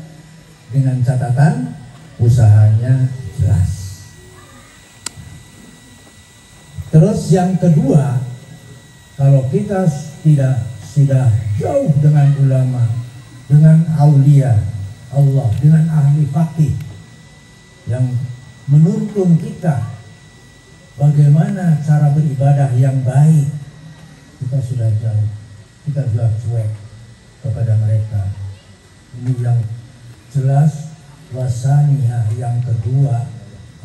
dengan catatan usahanya jelas. Terus yang kedua, kalau kita sudah jauh dengan ulama, dengan aulia Allah, dengan ahli fakih yang menuntun kita bagaimana cara beribadah yang baik, kita sudah jauh. Kita sudah cuek kepada mereka. Ini yang jelas. Wasaniha, yang kedua,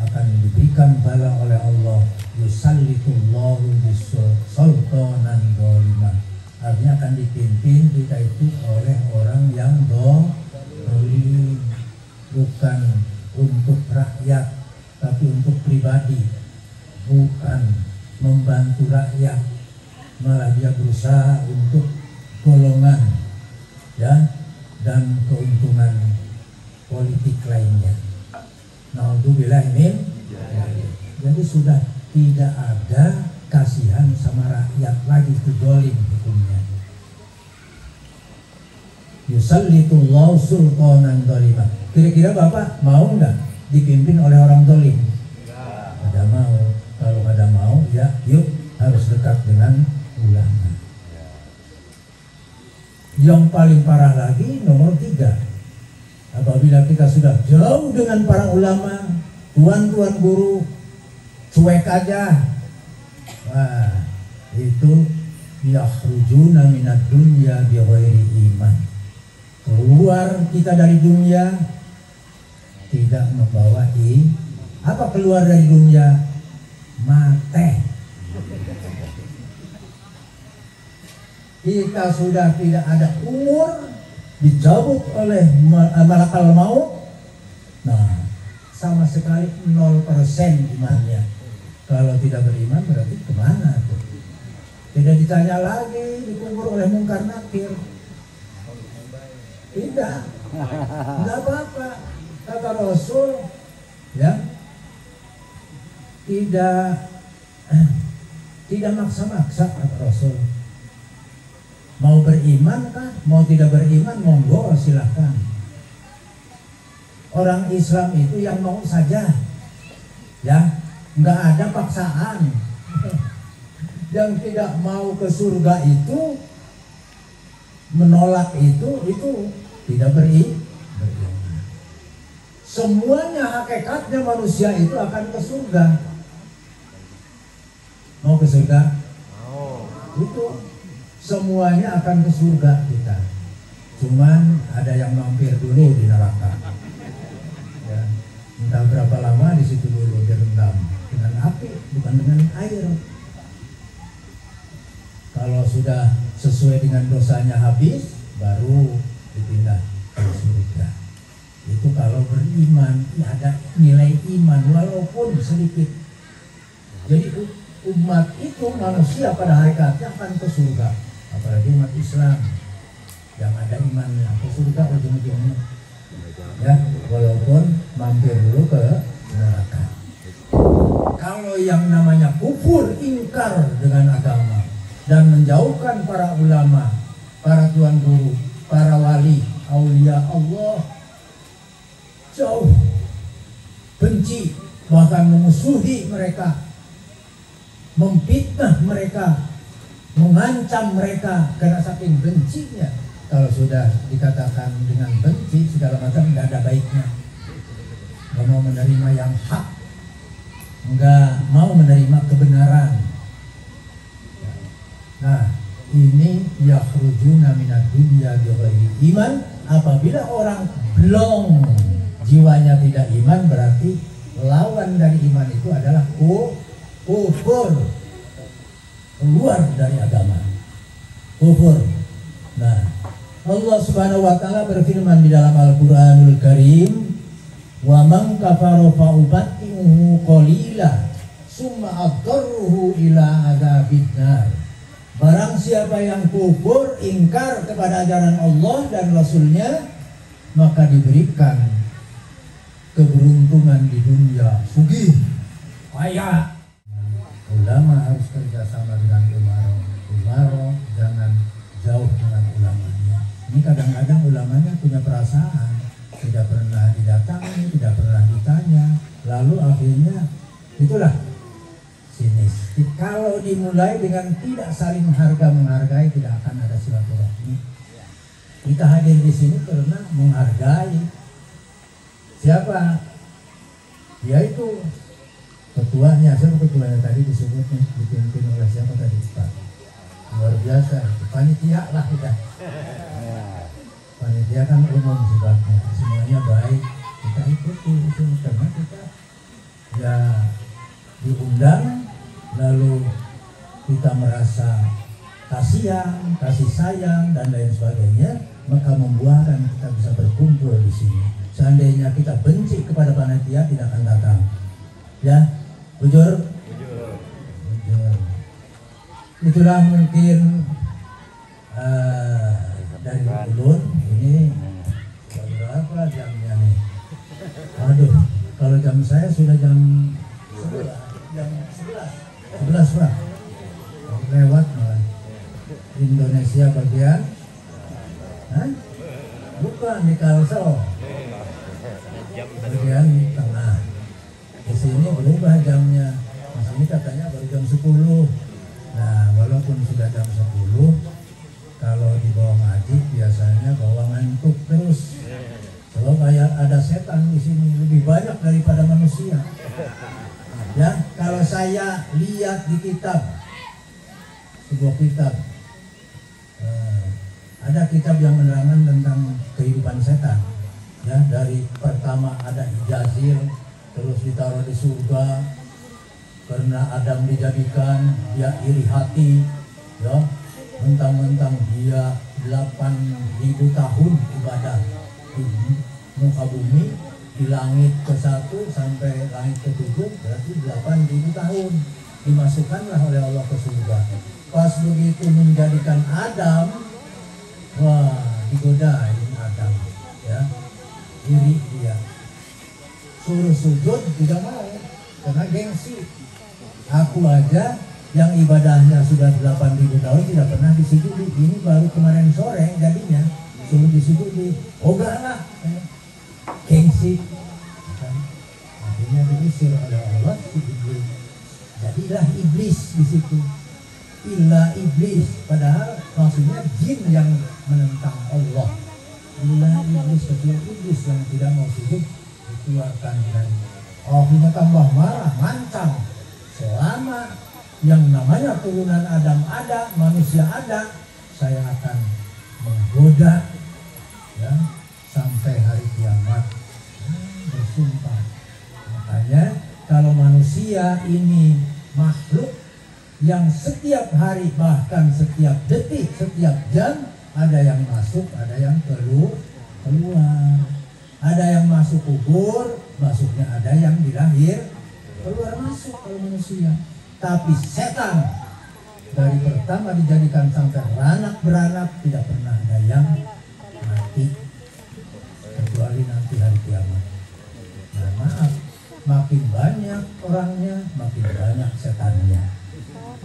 akan diberikan bala oleh Allah. Yusallitullahu bisultanan dolimah. Artinya akan dipimpin kita itu oleh orang yang dolim, bukan untuk rakyat tapi untuk pribadi, bukan membantu rakyat, malah dia berusaha untuk golongan ya dan keuntungan politik lainnya. Naudzubillah min. Jadi sudah tidak ada kasihan sama rakyat lagi, itu dolim hukumnya. Yusallitullahu sultanan dolimah. Kira-kira Bapak mau nggak dipimpin oleh orang dolim? Ada mau. Kalau ada mau ya yuk, harus dekat dengan ulama. Yang paling parah lagi nomor 3, apabila kita sudah jauh dengan para ulama, tuan-tuan guru, cuek aja, wah itu yakhrujuna minad dunya bighairi iman. Keluar kita dari dunia tidak membawa apa keluar dari dunia? Mate. Kita sudah tidak ada umur, dicabut oleh malakal maut. Nah, sama sekali 0% imannya. Kalau tidak beriman berarti kemana tuh? Tidak ditanya lagi, dikubur oleh mungkar nakir. Tidak, tidak apa-apa. Kata Rasul, ya, tidak maksa-maksa kata Rasul. Mau beriman kah? Mau tidak beriman? Monggo silahkan. Orang Islam itu yang mau saja, ya, nggak ada paksaan. Yang tidak mau ke surga itu, menolak itu tidak beriman. Semuanya hakikatnya manusia itu akan ke surga. Mau ke surga? Itu semuanya akan ke surga kita. Cuman ada yang mampir dulu di neraka. Ya, entah berapa lama di situ dulu direndam dengan api, bukan dengan air. Kalau sudah sesuai dengan dosanya habis, baru dipindah ke surga. Itu kalau beriman, ya ada nilai iman walaupun sedikit. Jadi umat itu, manusia pada hakikatnya akan ke surga. Apalagi umat Islam yang ada imannya ke surga ujung-ujungnya, ya, walaupun mampir dulu ke neraka. Kalau yang namanya kufur, ingkar dengan agama dan menjauhkan para ulama, para tuan guru, para wali, aulia Allah, jauh, benci, bahkan memusuhi mereka, memfitnah mereka, mengancam mereka karena saking bencinya. Kalau sudah dikatakan dengan benci segala macam, nggak ada baiknya. Nggak mau menerima yang hak, nggak mau menerima kebenaran. Nah, ini yakhrujuna minad dunya bighairi iman. Apabila orang belum jiwanya tidak iman, berarti lawan dari iman itu adalah kufur, keluar dari agama, kufur. Nah, Allah Subhanahu wa taala berfirman di dalam Al-Qur'anul Karim, "Wa man kafara fa ubati'uhu qalila, summa adtarruhu ila adzabin nar." Barang siapa yang kufur, ingkar kepada ajaran Allah dan Rasulnya, maka diberikan keberuntungan di dunia, sugih, kaya. Ulama harus kerjasama dengan umaro, jangan jauh dengan ulamanya. Ini kadang-kadang ulamanya punya perasaan, tidak pernah didatangi, tidak pernah ditanya, lalu akhirnya itulah sinis. Kalau dimulai dengan tidak saling menghargai, tidak akan ada silaturahmi. Kita hadir di sini karena menghargai. Siapa? Yaitu ketuanya. Siapa ketuanya tadi disebutnya? Dipimpin oleh siapa tadi? Pak. Luar biasa. Panitia lah kita. Panitia kan umum sifatnya. Semuanya baik. Kita ikuti itu karena kita ya diundang, lalu kita merasa kasihan, kasih sayang dan lain sebagainya, maka membuahkan kita bisa berkumpul di sini. Seandainya kita benci kepada panitia, tidak akan datang. Ya, bujur? Bujur. Itulah mungkin dari ulun. Ini berapa jamnya nih? Aduh, kalau jam saya sudah jam 11 Pak. Lewat malah. Indonesia bagian bukan di Kalsel, bagian tengah. Di sini berubah jamnya. Di sini katanya baru jam 10. Nah, walaupun sudah jam 10, kalau dibawa ngaji biasanya bawa ngantuk terus. Sebab kayak ada setan di sini lebih banyak daripada manusia. Ya, kalau saya lihat di kitab, sebuah kitab, ada kitab yang menerangkan tentang kehidupan setan. Ya, dari pertama ada Ijazil, terus ditaruh di surga karena Adam dijadikan dia iri hati, ya, mentang-mentang dia 8.000 tahun ibadah di muka bumi, di langit ke-1 sampai langit ke-7 berarti 8.000 tahun. Dimasukkanlah oleh Allah ke surga. Pas begitu menjadikan Adam, wah, digodain Adam, ya, iri dia, suruh sujud tidak mau karena gengsi. Aku aja yang ibadahnya sudah 8.000 tahun tidak pernah disujudi, ini baru kemarin sore jadinya suruh disujudi. Oh enggak lah, gengsi. Akhirnya diusir oleh Allah si iblis. Jadilah iblis di situ. Illa iblis, padahal maksudnya jin yang menentang Allah. Illa iblis, kecuali iblis yang tidak mau sujud dikeluarkan dari. Akhirnya tambah marah, ngancam. Selama yang namanya turunan Adam ada, manusia ada, saya akan menggoda, ya, sampai hari kiamat. Bersumpah. Makanya kalau manusia ini makhluk yang setiap hari, bahkan setiap detik, setiap jam, ada yang masuk, ada yang keluar. Ada yang masuk kubur, masuknya ada yang dilahir, keluar masuk kalau manusia. Tapi setan dari pertama dijadikan sampai beranak tidak pernah ada yang mati, kecuali nanti hari kiamat. Nah, maaf, makin banyak orangnya, makin banyak setannya.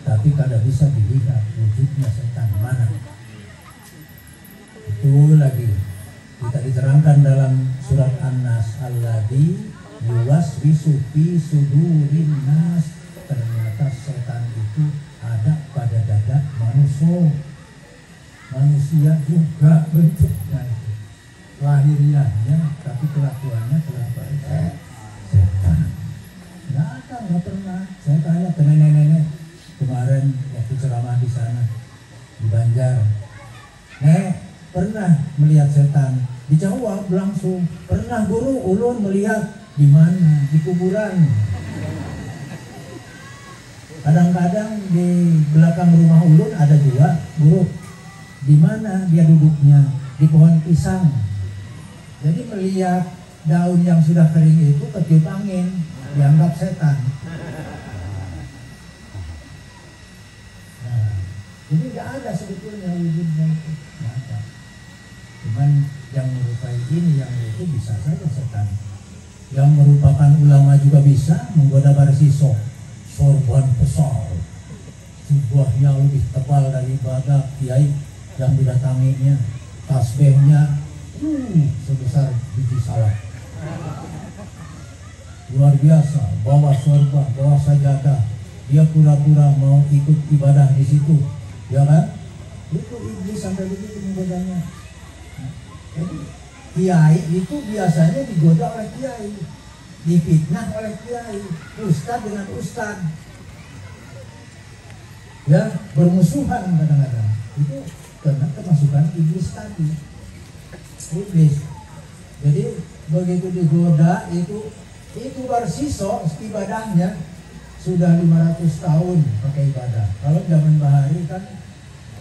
Tapi kada bisa dilihat wujudnya setan mana. Itu lagi kita diterangkan dalam surat An-Nas, alladzi yuwaswisu fi sudurin nas. Ternyata setan itu ada pada dada manusia. langsung manusia juga bentuknya itu. Lahiriahnya, tapi kelakuannya kelakuan setan. Nggak pernah. Saya tanya ke nenek-nenek kemarin waktu ceramah di sana di Banjar. Nek, pernah melihat setan? Dijawab langsung, pernah guru, ulun melihat. Di mana? Di kuburan. Kadang-kadang di belakang rumah ulun ada juga guru. Di mana dia duduknya? Di pohon pisang. Jadi melihat daun yang sudah kering itu ketiup angin, dianggap setan. Nah, jadi nggak ada sebetulnya wujudnya itu, nggak ada. Cuman yang merupai ini, yang itu bisa saja setan. Yang merupakan ulama juga bisa menggoda barsiso, sorban besar, jubahnya lebih tebal daripada kiai yang didatanginya, tasbihnya sebesar biji salak. Luar biasa, bawa sorban, bawa sajadah, dia pura-pura mau ikut ibadah di situ, ya kan? Itu iblis sampai begitu menggodanya. Jadi kiai itu biasanya digoda oleh kiai, difitnah oleh kiai, ustad dengan ustad, ya bermusuhan kadang-kadang. Itu karena kemasukan iblis tadi, iblis. Jadi begitu digoda itu barsiso ibadahnya sudah 500 tahun pakai ibadah. Kalau zaman Bahari kan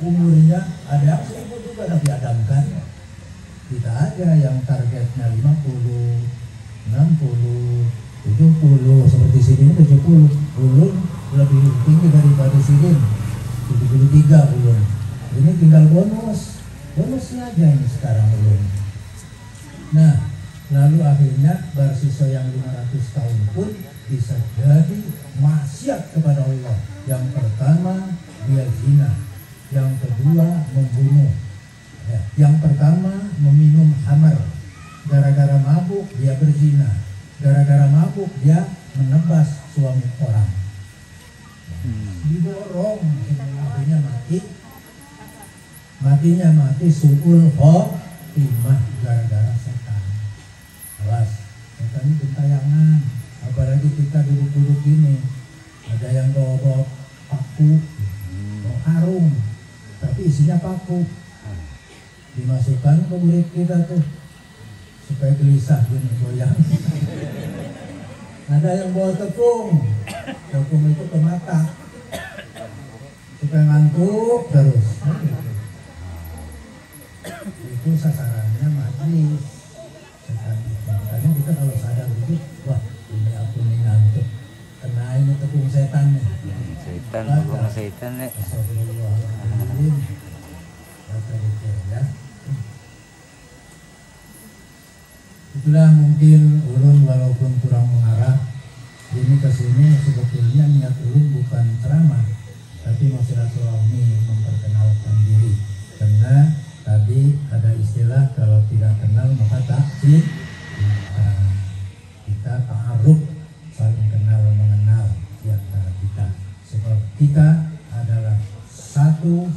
umurnya ada yang 1000 juga Nabi Adam kan. Kita aja yang targetnya 50, 60, 70, seperti sini 70. Ulun lebih tinggi daripada sini, 73 ulun. Ini tinggal bonusnya aja ini sekarang ulun. Nah, lalu akhirnya barsiso yang 500 tahun pun bisa jadi maksiat kepada Allah. Yang pertama dia zina, yang kedua membunuh. Yang pertama meminum khamar, gara-gara mabuk dia berzina, gara-gara mabuk dia menebas suami orang, diborong, akhirnya mati suul khotimah gara-gara setan. Awas, setan itu tayangan, apalagi kita duduk-duduk ini, ada yang bawa paku, bawa karung, tapi isinya paku. Dimasukkan ke murid kita tuh supaya gelisah gini goyang. Ada yang bawa tepung itu ke mata supaya ngantuk terus. Itu sasarannya majlis setan itu. Makanya kita kalau sadar gitu, wah ini aku nih ngantuk, kena ini tepung setan nih. Setan, bukan setan nih. Astagfirullahaladzim. Ya. Itulah mungkin ulun walaupun kurang mengarah ini kesini, sebetulnya niat ulun bukan ceramah, tapi mau silaturahmi, memperkenalkan diri. Karena tadi ada istilah kalau tidak kenal maka tak cinta. Kita ta'aruf, saling kenal mengenal di antara kita. Sebab kita adalah satu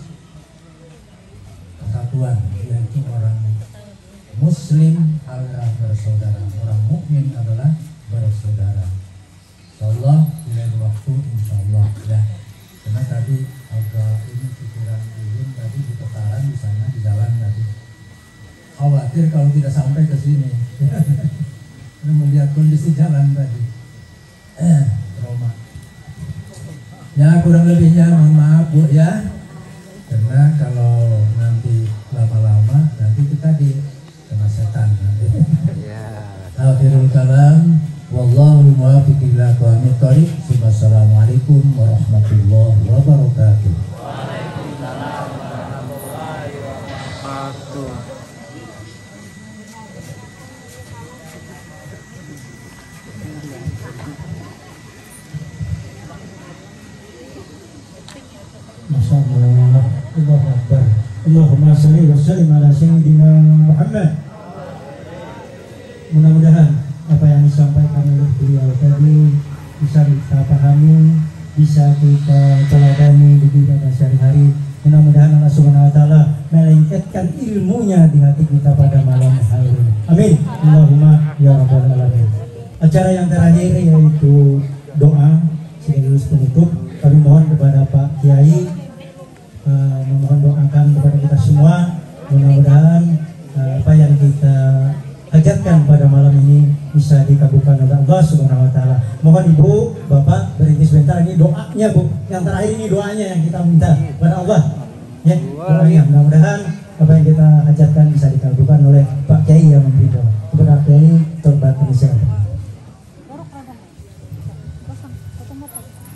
kesatuan, yaitu orang Muslim adalah bersaudara, orang mukmin adalah bersaudara. Insyaallah di lain waktu, insyaallah ya. Karena tadi agak ini pikiran ulun tadi di putaran di sana di jalan tadi. Khawatir kalau tidak sampai ke sini. Melihat kondisi jalan tadi. Trauma. Ya kurang lebihnya mohon maaf Bu ya. Karena kalau nanti lama-lama nanti kita kena setan nanti. Akhirul kalam, wallahu muwaffiq ila aqwamit thoriq. Wassalamualaikum warahmatullahi wabarakatuh. Waalaikumsalam warahmatullahi wabarakatuh. Masya Allah, Allahu Akbar. Allahumma salli wa sallim ala sayyidina Muhammad. Mudah-mudahan apa yang disampaikan oleh beliau tadi bisa kita pahami, bisa kita teladani di ibadah sehari-hari Mudah-mudahan Allah Subhanahu wa taala melengketkan ilmunya di hati kita pada malam hari ini. Amin. Allahumma ya rabbal alamin. Acara yang terakhir yaitu doa sekaligus penutup. Kami mohon kepada Pak Kiai memohon doakan kepada kita semua. Mudah-mudahan apa yang kita hajatkan pada malam ini bisa dikabulkan oleh Allah Subhanahu wa taala. Mohon Ibu, Bapak berhenti sebentar, ini doanya Bu. Yang terakhir ini doanya yang kita minta kepada Allah. Ya, doanya mudah-mudahan apa yang kita hajatkan bisa dikabulkan oleh Pak Kiai yang memberi doa. Kepada Pak Kiai, tobat Indonesia.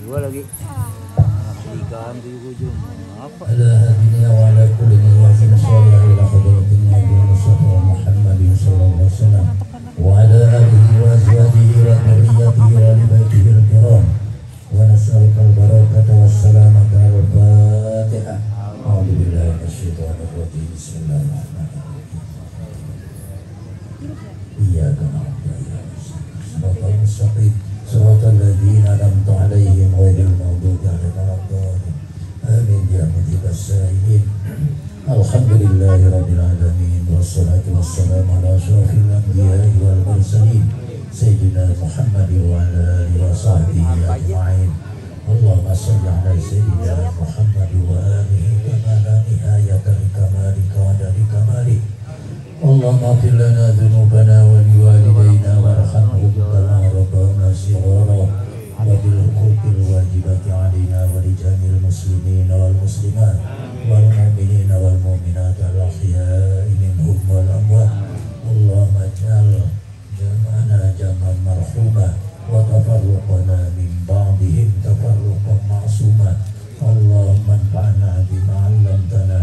Dua lagi. Ikan di ujung. Apa? على هدينا وعلى كل نواة صالح إلى حضرة النبي المصطفى محمد صلى الله عليه وسلم وعلى آله وأزواجه وذريته وآل بيته الكرام ونسألك البركة والسلامة والفاتحة أعوذ بالله من الشيطان الرجيم بسم الله الرحمن الرحيم إياك نعبد وإياك نستعين صراط المستقيم صراط الذين أنعمت عليهم غير المغضوب عليهم ولا الضالين آمين يا مجيب السائلين الحمد لله رب العالمين والصلاة والسلام على أشرف الأنبياء والمرسلين سيدنا محمد وعلى آله وصحبه أجمعين اللهم صل على سيدنا محمد وآله كما لا نهاية لكمالك وعدد كمالك اللهم اغفر لنا ذنوبنا ولوالدينا وارحمهم كما ربونا صغارا وبالحقوق الواجبة علينا ولجميع المسلمين والمسلمات والمؤمنين والمؤمنات الأحياء منهم والأموات اللهم اجعل جمعنا جمعا مرحوما وتفرقنا من بعضهم تفرقا معصوما اللهم انفعنا بما علمتنا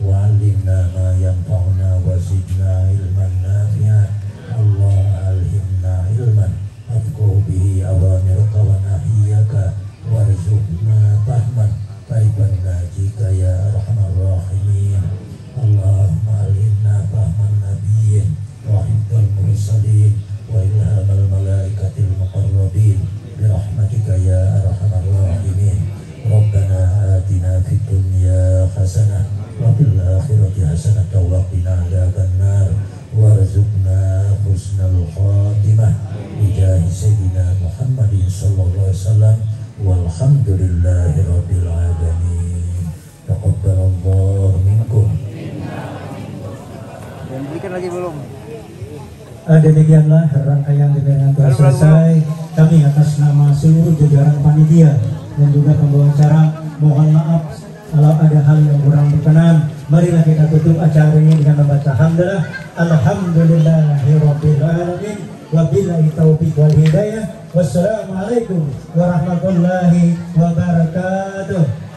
وعلمنا ما ينفعنا وزدنا علما نافعا اللهم ألهمنا علما أذكر به أوامرك ونهيك وارزقنا فهما طيبا ناجيك يا أرحم الراحمين اللهم ألهمنا فهم النبيين وحفظ المرسلين وإلهام الملائكة المقربين برحمتك يا أرحم الراحمين ربنا آتنا في الدنيا حسنة وفي الآخرة حسنة وقنا عذاب النار وارزقنا حسن الخاتمة بجاه سيدنا محمد صلى الله عليه وسلم والحمد لله رب العالمين تقبل الله منكم. Dan belikan lagi belum? Demikianlah rangkaian dengan telah selesai. Kami atas nama seluruh jajaran panitia dan juga pembawa acara mohon maaf kalau ada hal yang kurang berkenan. Marilah kita tutup acara ini dengan membaca hamdalah. Alhamdulillahirabbil alamin. Wabillahi taufiq wal hidayah. Wassalamualaikum warahmatullahi wabarakatuh.